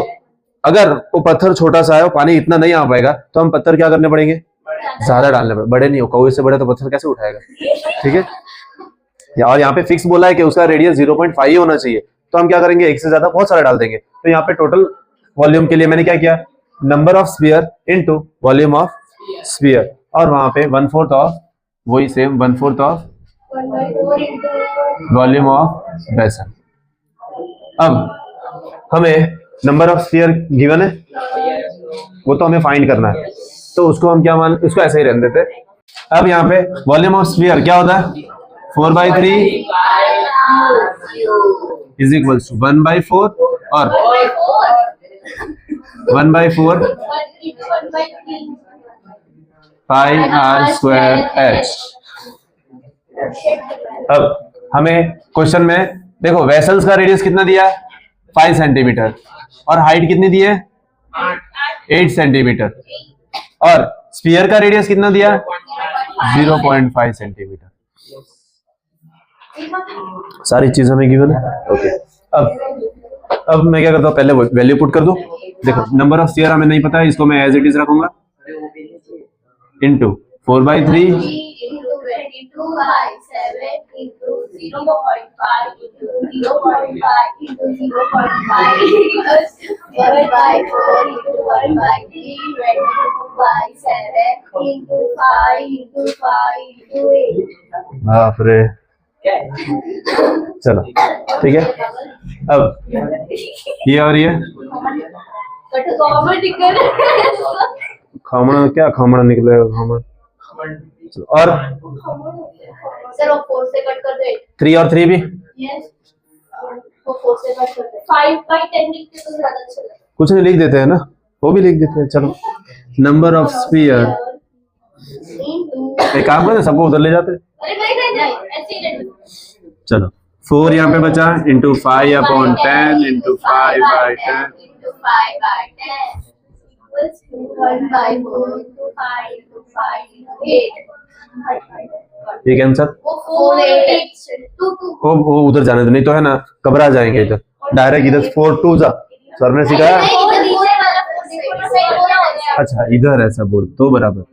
अगर वो पत्थर छोटा सा है, वो पानी इतना नहीं आ पाएगा, तो हम पत्थर क्या करने पड़ेंगे, ज्यादा डालने पड़ेंगे। बड़े नहीं हो, कौवे से बड़े तो पत्थर कैसे उठाएगा। ठीक है, और यहाँ पे फिक्स बोला है कि उसका रेडियस 0.5 ही होना चाहिए, तो हम क्या करेंगे, एक से ज्यादा बहुत सारा डाल देंगे। तो यहाँ पे टोटल वॉल्यूम के लिए मैंने क्या किया, number of sphere into volume of sphere, और वहां पे 1/4 ऑफ, वही same 1/4 of volume of vessel. अब हमें नंबर ऑफ स्फीयर गिवन है, वो तो हमें फाइंड करना है, तो उसको हम क्या उसको ऐसे ही रहने देते। अब यहाँ पे वॉल्यूम ऑफ स्फीयर क्या होता है, 4/3 इज इक्वल टू 1/4 और 1/4 पाई आर स्क्वायर एच। अब हमें क्वेश्चन में देखो वेसल्स का रेडियस कितना दिया है 5 सेंटीमीटर और हाइट कितनी दी है 8 सेंटीमीटर और स्फीयर का रेडियस कितना दिया 0.5 सेंटीमीटर। सारी चीज हमें गिवन है। ओके अब मैं क्या करता हूँ पहले वैल्यू पुट कर दूं। देखो नंबर ऑफ स्फीयर हमें नहीं पता है, इसको मैं एज इट इज रखूंगा इनटू 4/3 बाप रे। चलो ठीक है, अब ये और ये खामड़ा क्या खामड़ा निकलेगा खामड़ा। और सर वो 4 से कट कर दो 3 और 3 भी यस वो 4 से कट कर दो 5/10 लिख के तो ज्यादा अच्छा लगेगा। कुछ नहीं लिख देते हैं ना, वो भी लिख देते हैं। चलो नंबर ऑफ स्फीयर एक काम करते सबको उधर ले जाते। अरे नहीं ऐसे ही ले लो। चलो 4 यहाँ पे बचा into 5/10 into 5/10 into 5/10 equals to 1/4 into 5 into 5 into 8 ये आंसर वो 4 8 2 वो उधर जाने दो, नहीं तो है ना घबरा जाएंगे इधर डायरेक्ट इधर 4 2 जा। सर ने सिखाया अच्छा इधर ऐसा बोल तो बराबर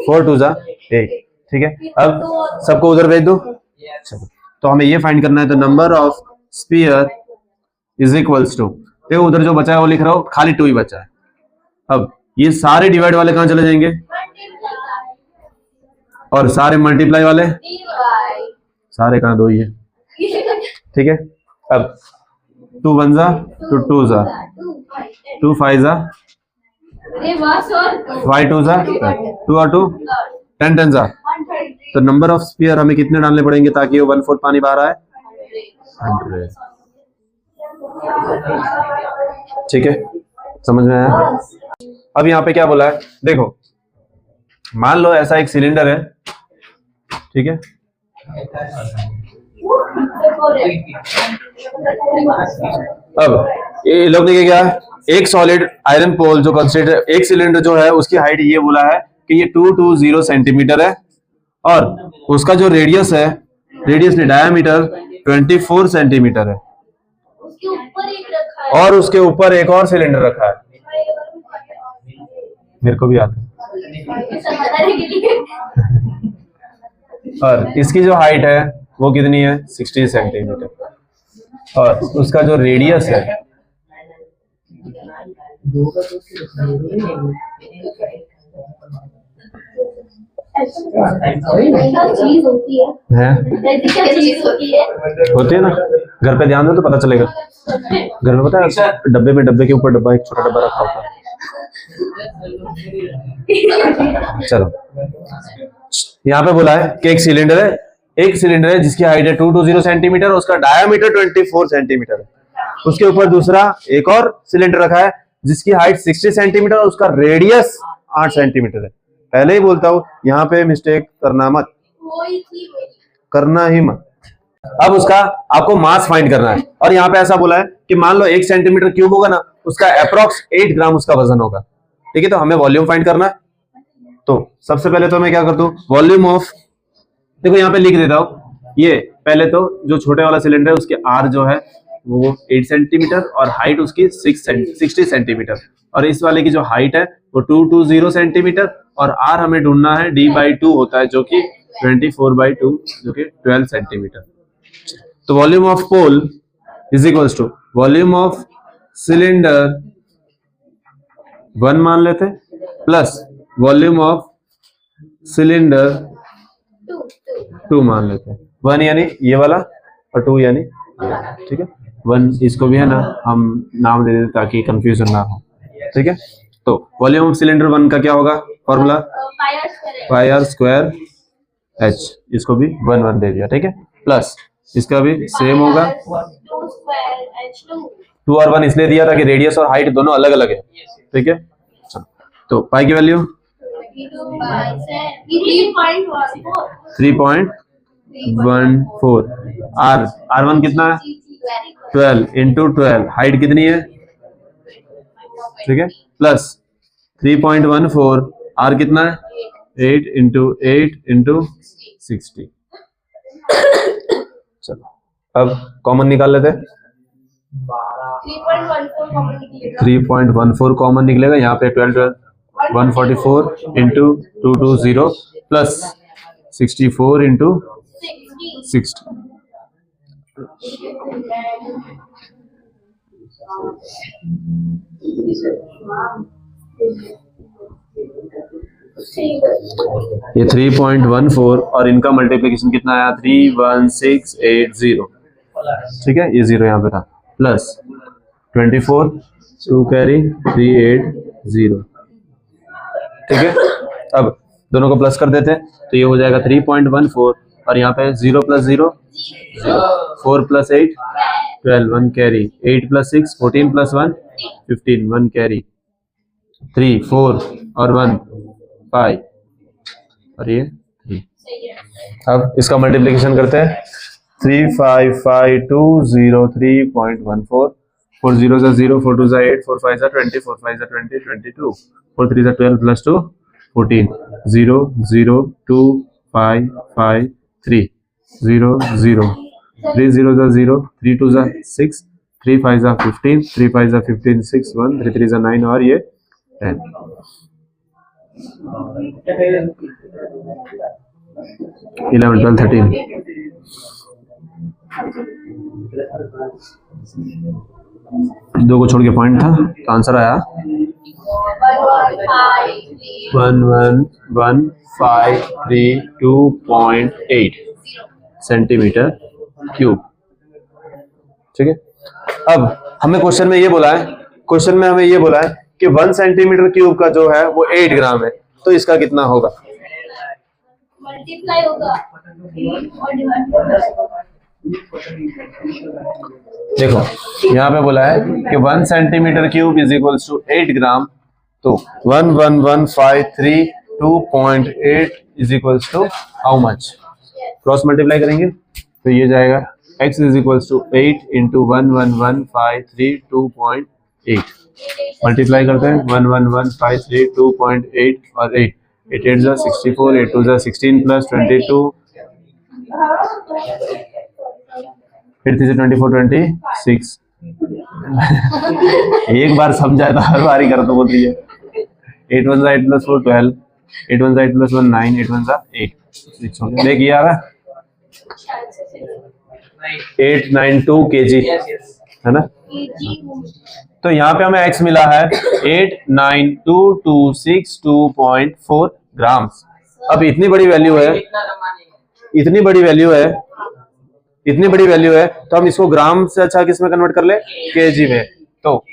4 2 जा 8 ठीक है। अब सबको उधर भेज दो। चलो तो हमें ये फाइंड करना है, तो number of sphere is equals to देखो उधर जो बचा है वो लिख रहा हूं खाली 2 ही बचा है। अब ये सारे डिवाइड वाले कहां चले जाएंगे और सारे मल्टीप्लाई वाले सारे कहां 2 ही है ठीक है। अब 2 1 जा 2 2 जा 2 5 जा 5 2 जा 2 और 2 10 10 जा। तो नंबर ऑफ स्फीयर हमें कितने डालने पड़ेंगे ताकि वो 1/4 पानी बाहर आए 100। ठीक है समझ में आया। अब यहाँ पे क्या बोला है देखो मान लो ऐसा एक सिलेंडर है ठीक है। अब ये लोग ने क्या एक सॉलिड आयरन पोल जो कंसिडर एक सिलेंडर जो है उसकी हाइट ये बोला है कि ये 220 सेंटीमीटर है और उसका जो रेडियस है रेडियस ने डायमीटर 24 सेंटीमीटर है उसके ऊपर एक रखा है और उसके ऊपर एक और सिलेंडर रखा है। मेरे को भी आता है। समझने के लिए और इसकी जो हाइट है वो कितनी है 60 सेंटीमीटर और उसका जो रेडियस है चीज होती है ऐसी क्या चीज होती है होती है ना। घर पे ध्यान दो तो पता चलेगा। घर में पता है डब्बे के ऊपर डब्बा एक छोटा डब्बा रखा होता है। चलो यहाँ पे बोला है कि एक सिलेंडर है जिसकी हाइट है 220 सेंटीमीटर और उसका डायामीटर 24 सेंटीमीटर है। उसके ऊपर दूसरा एक और सिलेंडर रखा है जिसकी हाइट 60 सेंटीमीटर और उसका रेडियस 8 सेंटीमीटर है। पहले ही बोलता हूँ यहाँ पे मिस्टेक करना मत, वही थी मेरी करना ही मत। अब उसका आपको मास फाइंड करना है और यहाँ पे ऐसा बोला है कि मान लो 1 सेंटीमीटर क्यूब होगा ना उसका अप्रोक्स 8 ग्राम उसका वजन होगा। ठीक है तो हमें वॉल्यूम फाइंड करना है। तो सबसे पहले तो मैं क्या करता हूँ वॉल्यूम ऑफ देखो यहाँ पे लिख देता हूँ। ये पहले तो जो छोटे वाला सिलेंडर है उसके आर जो है वो 8 सेंटीमीटर और हाइट उसकी 60 सेंटीमीटर और इस वाले की जो हाइट है वो 220 सेंटीमीटर और आर हमें ढूंढना है d/2 होता है जो कि 24/2 जो कि 12 सेंटीमीटर। तो volume of pole is equals to volume of cylinder 1 मान लेते प्लस वॉल्यूम ऑफ सिलेंडर 2 मान लेते हैं। 1 यानी ये वाला और 2 यानी ये। ठीक है 1 इसको भी है ना हम नाम दे देते ताकि कंफ्यूजन ना हो। ठीक है तो वॉल्यूम ऑफ सिलेंडर 1 का क्या होगा formula pi are square h, इसको भी 1 1 दे दिया। ठीक है प्लस इसका भी सेम होगा 2 और 1 इसलिए दिया था कि रेडियस और हाइट दोनों अलग अलग है, ठीक है। चलो, तो पाई की वैल्यू 3.14, R1 कितना है 12 इंटू 12, हाइट कितनी है, ठीक है, प्लस 3.14, R कितना है 8 इंटू 60। चलो अब कॉमन निकाल लेते हैं। 3.14 कॉमन निकलेगा, यहाँ पे 12 144 इंटू 220 प्लस 64 इंटू 60। ये 3.14 और इनका मल्टीप्लिकेशन कितना आया 31680, ठीक है, ये 0 यहाँ पे था, प्लस 24 2 कैरी 380, ठीक है। अब दोनों को प्लस कर देते हैं तो ये हो जाएगा 3.14 और यहाँ पे 0 plus 0 0, 4 plus 8 12 1 carry, 8 plus 6 14 plus 1 15 1 carry, 3 4 और 1 5 और ये 3। अब इसका मल्टीप्लिकेशन करते हैं 35520 4 0 जा 0, 4 2 जा 8, 4 5 जा 20, 4 5 जा 20 22, 4 3 जा 12 प्लस 2 14, 0 0 2 5 5 3 0 0, 3 0 जा 0, 3 2 जा 6, 3 5 जा 15, 3 5 जा 15 6 1, 3 3 जा 9 और ये 10। 11 12 13 दो को छोड़ के पॉइंट था तो आंसर आया 1153.2.8 सेंटीमीटर क्यूब, ठीक है। अब हमें क्वेश्चन में ये बोला है, कि 1 सेंटीमीटर क्यूब का जो है वो 8 ग्राम है, तो इसका कितना होगा, मल्टीप्लाई होगा और डिवाइड। देखो यहाँ पे बोला है कि 1 centimetre cube is equals to 8 gram, तो 11153.2.8 is equals to how much, cross multiply करेंगे तो ये जाएगा x is equals to 8 into 11153.2.8, multiply करते हैं 11153.2.8 और 8 8 8 जा 64, 8 2 जा 16 प्लस 22, फिर 3 से 24 26। एक बार समझाया था, हर बार ही कर तो बोल रही है। 8 1 जा 8 प्लस 4 12, 8 1 जा 8 प्लस 1 9, 8 1 जा 8 देखिए यार 892 kg है ना। तो यहाँ पे हमें x मिला है 89226.2.4 ग्राम। अब इतनी बड़ी वैल्यू है तो हम इसको ग्राम से अच्छा किस में कन्वर्ट कर ले, केजी में। तो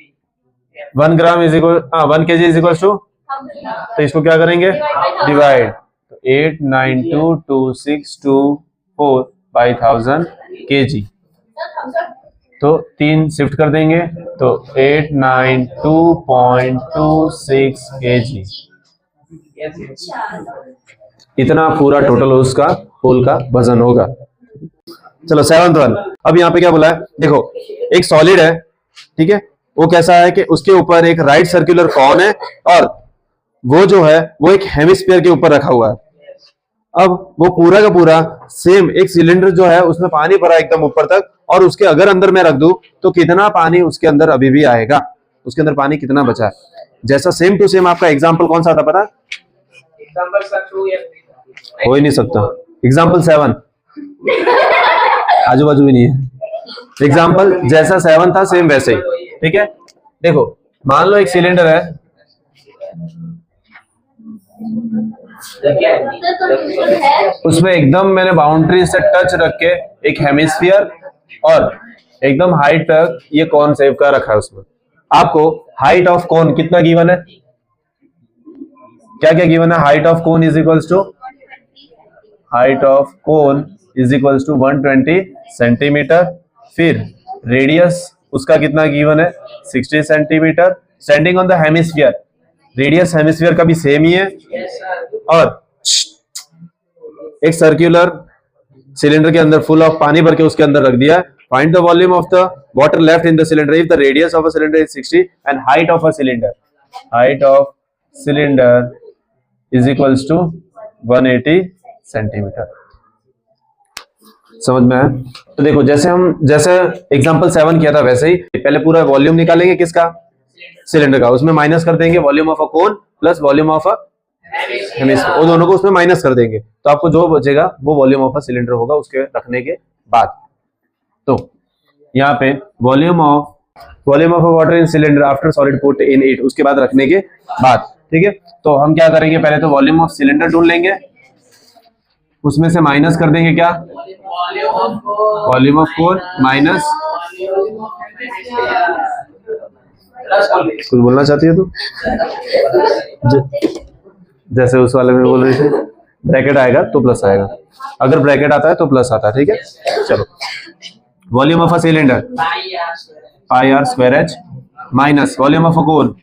1 gram is equal 1 KG is equal to, तो इसको क्या करेंगे डिवाइड, तो 8922624 बाई 1000 केजी, तो 3 शिफ्ट कर देंगे तो 892.26 केजी, इतना पूरा टोटल उसका होल का वजन होगा। चलो 7th वन, अब यहाँ पे क्या बोला है, देखो एक सॉलिड है, ठीक है, वो कैसा है कि उसके ऊपर एक राइट सर्कुलर कॉन है और वो जो है वो एक हेमिस्फीयर के ऊपर रखा हुआ है। अब वो पूरा का पूरा सेम एक सिलेंडर जो है उसमें पानी भरा एकदम ऊपर तक, और उसके अगर अंदर मैं रख दूं तो कितना पानी उसके अंदर अभी भी आएगा, उसके अंदर पानी कितना बचा है। जैसा सेम टू सेम आपका एग्जांपल कौन सा था पता, हो ही नहीं सकता, एग्जांपल 7 आजू बाजू भी नहीं है, एग्जांपल जैसा 7 था सेम वैसे ही, ठीक है। देखो मान लो एक सिलेंडर है, उसमें एकदम मैंने बाउंड्री से टच रख के एक हेमिस्फीयर और एकदम हाइट तक ये कॉन सेव का रखा है। उसमें आपको हाइट ऑफ कोन कितना गिवन है, क्या क्या गिवन है, height of cone is equals to 120 centimetre, फिर रेडियस उसका कितना गिवन है 60 centimetre. Standing on the hemisphere, radius hemisphere का भी सेम ही है। और एक सर्कुलर सिलेंडर के अंदर फुल ऑफ पानी भर के उसके अंदर रख दिया। Find the volume of the water left in the cylinder if the radius of a cylinder is 60 and height of a cylinder, height of cylinder is equals to 180 centimetre. समझ में आया? तो देखो जैसे एग्जांपल 7 किया था वैसे ही पहले पूरा वॉल्यूम निकालेंगे किसका, सिलेंडर का, उसमें माइनस कर देंगे volume of a cone plus volume of a hemisphere, वो दोनों को उसमें माइनस कर देंगे तो आपको जो बचेगा वो वॉल्यूम ऑफ अ सिलेंडर होगा उसके रखने के बाद। तो यहाँ पे volume of a water in cylinder after solid put in it, उसके बाद रखने के बाद, ठीक है। तो हम क्या करेंगे, पहले तो वॉल्यूम ऑफ सिलेंडर ढूंढ लेंगे, उसमें से माइनस कर देंगे क्या, वॉल्यूम ऑफ कोन माइनस, कुछ बोलना चाहती है तू? जैसे उस वाले में बोल रही थी ब्रैकेट आएगा तो प्लस आएगा, अगर ब्रैकेट आता है तो प्लस आता है, ठीक है। चलो volume of a cylinder pi are square H minus volume of a cone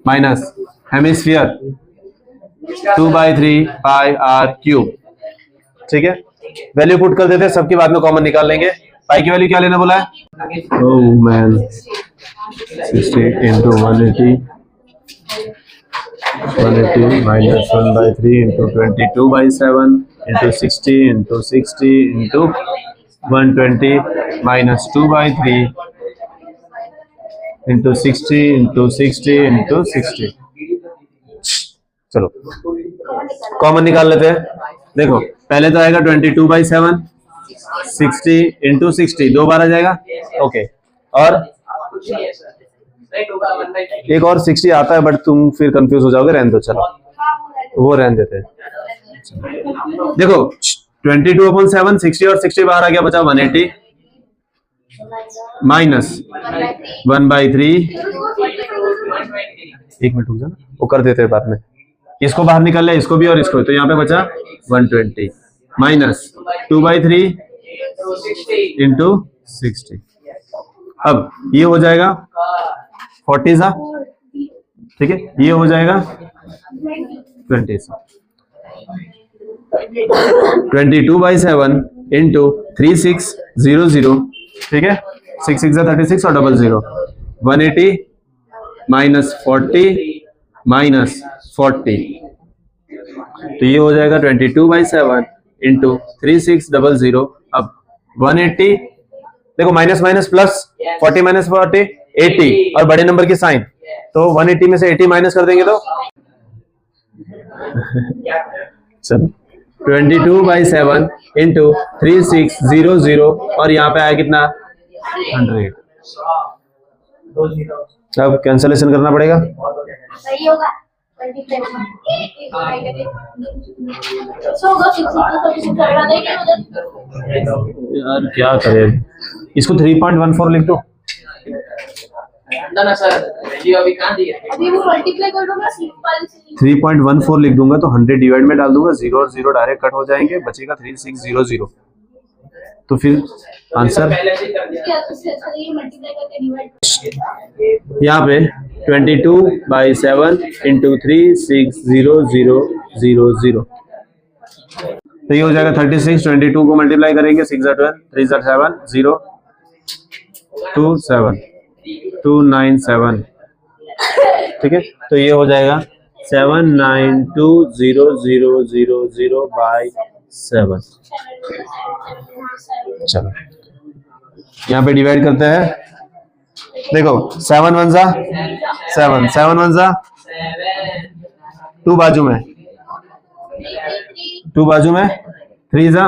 minus hemisphere 2/3 pi are cube, ठीक है। वैल्यू पुट कर देते हैं, सबके बाद में कॉमन निकाल लेंगे। पाई की वैल्यू क्या लेना बोला है, oh man 60 into 180 minus 1/3 into 22/7 into 60 into 60 into 120 minus 2/3 into 60 into 60 into 60। चलो कॉमन निकाल लेते हैं। देखो पहले तो आएगा 22/7 60 into 60 दो बार आ जाएगा, ओके। और एक और 60 आता है बट तुम फिर कंफ्यूज हो जाओगे, रहने दो, चलो वो रहने देते हैं। देखो 22/7 60 और 60 बाहर आ गया, बचा 180 माइनस 1/3, एक मिनट रुक जाना, वो कर देते हैं बाद में। इसको बाहर निकाल लिया, इसको भी और इसको, तो यहाँ पे बचा 120 माइनस 2/3 इंटू 60। अब ये हो जाएगा 40 सा, ठीक है, ये हो जाएगा 20 सा। 22/7 इंटू 3600, ठीक है, 6 6 36 और 00, 180 माइनस 40 माइनस 40, तो ये हो जाएगा 22/7 इंटू 3600। अब 180, देखो माइनस माइनस प्लस, 40 माइनस 40 80, और बड़े नंबर की साइन, तो 180 में से 80 माइनस कर देंगे तो चलो 22/7 इंटू 3600, और यहाँ पे आया कितना 100। अब कैंसलेशन करना पड़ेगा, सही होगा 25 यार क्या करें, इसको 3.14 लिख दो। ना सर वैल्यू अभी कहाँ दी है, अभी वो मल्टीप्लाई कर दूंगा सिंपल से 3.14 लिख दूंगा तो 100 डिवाइड में डाल दूंगा, 0 और 0 डायरेक्ट कट हो जाएंगे, बचेगा 3600। तो फिर आंसर पहले से कर दिया। ये मल्टीप्लाई करके डिवाइड, यहाँ पे 22/7 इंटू 360000, तो ये हो जाएगा 36। 22 को मल्टीप्लाई करेंगे, 6 12 3 7 0 2 7 297, ठीक है, तो ये हो जाएगा 7920000/7। चलो यहाँ पे डिवाइड करते हैं, देखो 7 1 जा 7 7 1 जा 2 बाजू में 2 बाजू में 3 जा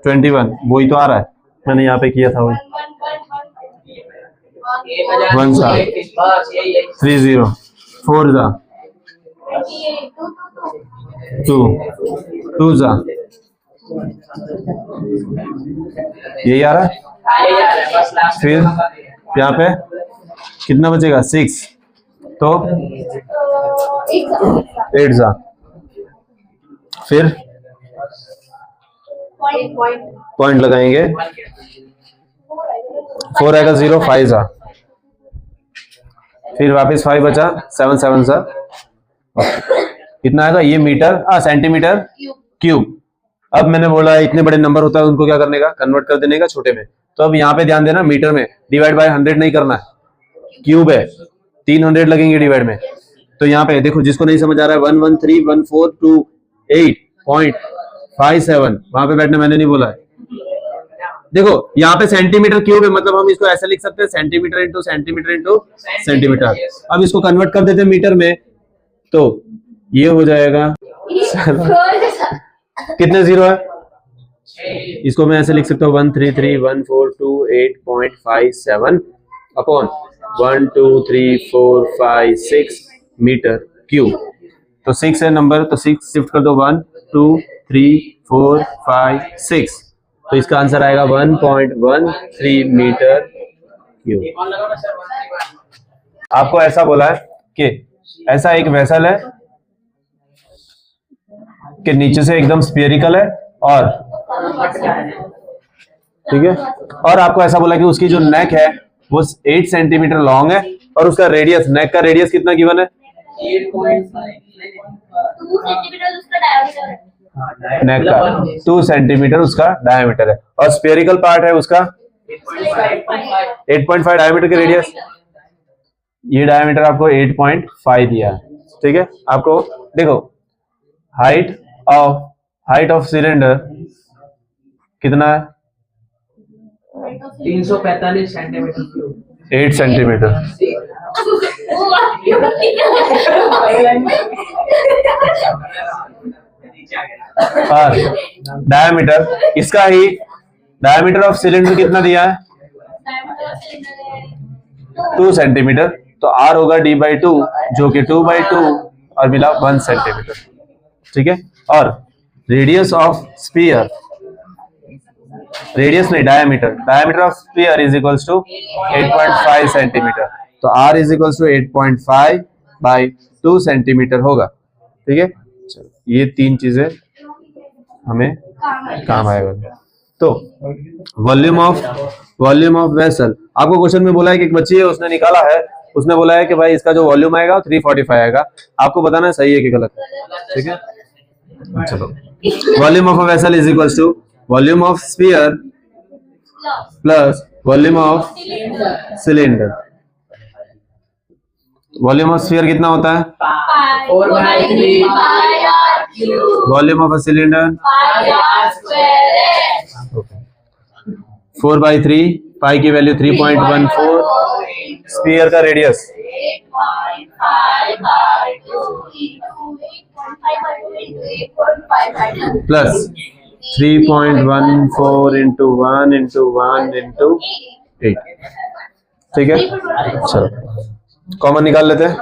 21, वही तो आ रहा है, मैंने यहाँ पे किया था वही 1 जा 30 4 जा 2 2 जा, यही आ रहा है। फिर यहाँ पे कितना बचेगा 6, तो 8 जा, फिर पॉइंट लगाएंगे 4 आएगा 0, 5 जा, फिर वापस 5 बचा, 7 7 सा, कितना आएगा ये मीटर सेंटीमीटर क्यूब। अब मैंने बोला इतने बड़े नंबर होता है उनको क्या करने का, कन्वर्ट कर देने का छोटे में। तो अब यहाँ पे ध्यान देना, मीटर में डिवाइड बाय 100 नहीं करना है, क्यूब है, 300 लगेंगे डिवाइड में। तो यहाँ पे देखो, जिसको नहीं समझ आ रहा है 1131428.57, वहां पे बैठना मैंने नहीं बोला है। देखो यहाँ पे सेंटीमीटर क्यूब है, मतलब हम इसको ऐसे लिख सकते हैं centimetre into centimetre into centimetre. अब इसको कन्वर्ट कर देते हैं मीटर में, तो ये हो जाएगा कितने जीरो है, इसको मैं ऐसे लिख सकता हूँ 1331428.57 अपॉन 12345 मीटर क्यूब। तो 6 है नंबर, तो 6 शिफ्ट कर दो, 1 2 3 4 5 6, तो इसका आंसर आएगा 1.13 मीटर क्यूब। आपको ऐसा बोला है कि ऐसा एक वेसल है कि नीचे से एकदम स्फीयरिकल है और ठीक है, और आपको ऐसा बोला कि उसकी जो नेक है वो 8 सेंटीमीटर लॉन्ग है और उसका रेडियस, नेक का रेडियस कितना गिवन है, 8.5 नेक का 2 सेंटीमीटर उसका डायमीटर है, और स्फीयरिकल पार्ट है उसका 8.5 डायमीटर के रेडियस, ये डायमीटर आपको 8.5 दिया है। ठीक है, आपको देखो हाइट ऑफ सिलेंडर कितना है, 345 सेंटीमीटर क्यूब, 8 सेंटीमीटर। और डायमीटर इसका ही, डायमीटर ऑफ सिलेंडर कितना दिया है 2 सेंटीमीटर, तो R होगा D/2 जो कि 2/2 और मिला 1 सेंटीमीटर। ठीक है, और रेडियस ऑफ स्फीयर, रेडियस नहीं diameter, diameter of sphere is equals to 8.5 centimetre, तो R is equals to 8.5 by 2 centimetre होगा। ठीक है, चलो ये 3 चीजें हमें काम आएगा। तो वॉल्यूम ऑफ वेसल, आपको क्वेश्चन में बोला है कि एक बच्ची है उसने निकाला है, उसने बोला है कि भाई इसका जो वॉल्यूम आएगा वो 345 आएगा, आपको बताना है सही है कि गलत। ठीक है, चलो volume of a vessel is equals to volume of sphere plus volume of cylinder. Volume of sphere कितना होता है, 4/3 volume of a cylinder 4/3, pi की वैल्यू 3.14, स्फीयर का radius 8.5 plus 3.14 into 1 into 1 into 8। ठीक है, चलो कॉमन निकाल लेते हैं।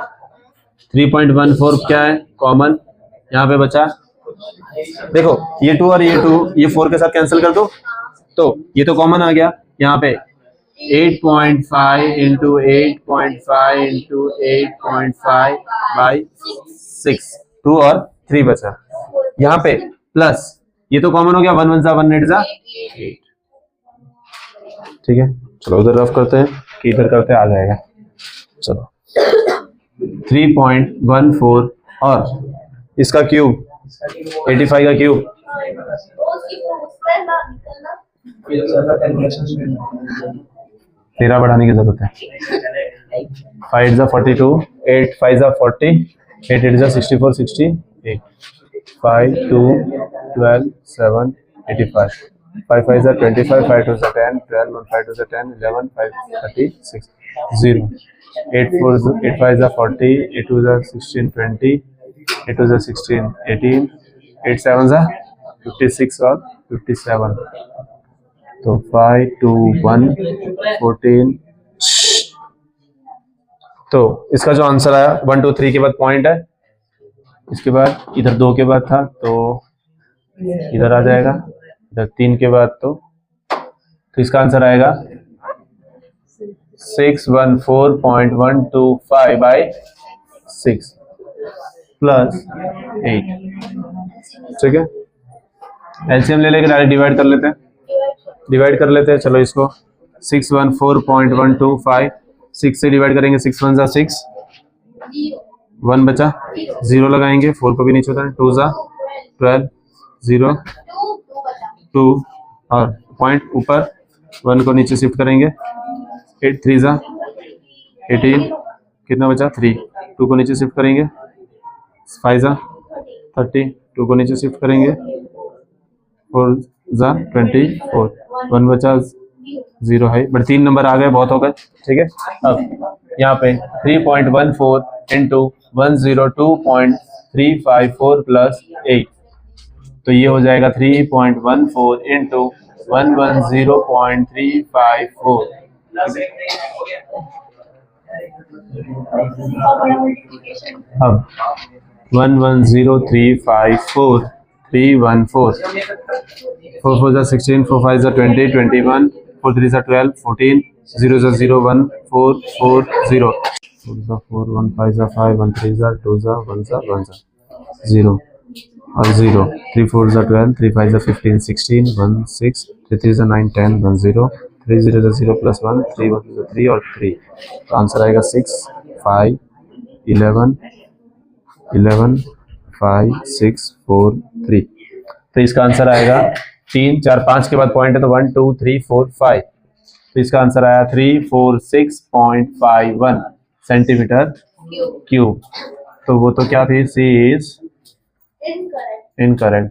3.14 क्या है कॉमन, यहाँ पे बचा, देखो ये 2 और ये 2, ये 4 के साथ कैंसिल कर दो, तो ये तो कॉमन आ गया। यहाँ पे 8.5 इंटू 8.5 इंटू 8.5 बाई 6, 2 और 3 बचा। यहाँ पे प्लस ये तो कॉमन हो गया, 1 1 जा 1 8 जा 8। ठीक है, चलो उधर रफ करते हैं कि इधर करते आ जाएगा। चलो 3.14 और इसका क्यूब 85 का क्यूब, 13 बढ़ाने की जरूरत है। 5 जा 42, 8 5 जा 40, 8 8 जा 64 68, 5 2 12 7 85, 5 5 जा 25, 5 2 जा 10, 12 1 5 2 जा 10, 11 5 36 0, 8 5 जा 40, 8 2 जा 16 20, 8 2 जा 16 18, 8 7 जा 56 और 57, तो 5 2 1 14। तो इसका जो आंसर आया 1 2 3 के बाद पॉइंट है, इसके बाद इधर 2 के बाद था तो इधर आ जाएगा, इधर 3 के बाद तो इसका आंसर आएगा 614.125 बाई 6 प्लस 8। ठीक है, एलसीएम ले लेके डायरेक्ट डिवाइड कर लेते हैं, चलो इसको 614.125, 6 से डिवाइड करेंगे, 6 1 जा 6, 1 बचा, 0 लगाएंगे, 4 को भी नीचे उतारें, 2 जा 12, 0 2 और पॉइंट ऊपर, 1 को नीचे शिफ्ट करेंगे, 8 3 जा 18, कितना बचा 3, 2 को नीचे शिफ्ट करेंगे, 5 जा 30, 2 को नीचे शिफ्ट करेंगे, 4 जा 24, 1 बचा 0 है, बट 3 नंबर आ गए, बहुत हो गए, ठीक है। अब यहाँ पे 3.14 इंटू 102.354 प्लस 8, तो ये हो जाएगा 3.14 इंटू 110.354। अब 110.354, 314, 4 4 16, 4 5 20, 21, 4 3 12, 14, 0 0 1 4 4 0, 4 1 5 5, 1 3 2 1 1 0 और 0, 3 4 12, 3 5 15, 16, 1 6, 3 3 9 10, 1 0, 3 0 0 plus 1, 3 1 3 और 3, तो आंसर आएगा 6 5 11 11 5 6 4 3, तो इसका आंसर आएगा 3 4 5 के बाद पॉइंट है तो 1 2 3 4 5, तो इसका आंसर आया 346.51 सेंटीमीटर क्यूब। तो वो तो क्या थी, सी इज इनकरेक्ट।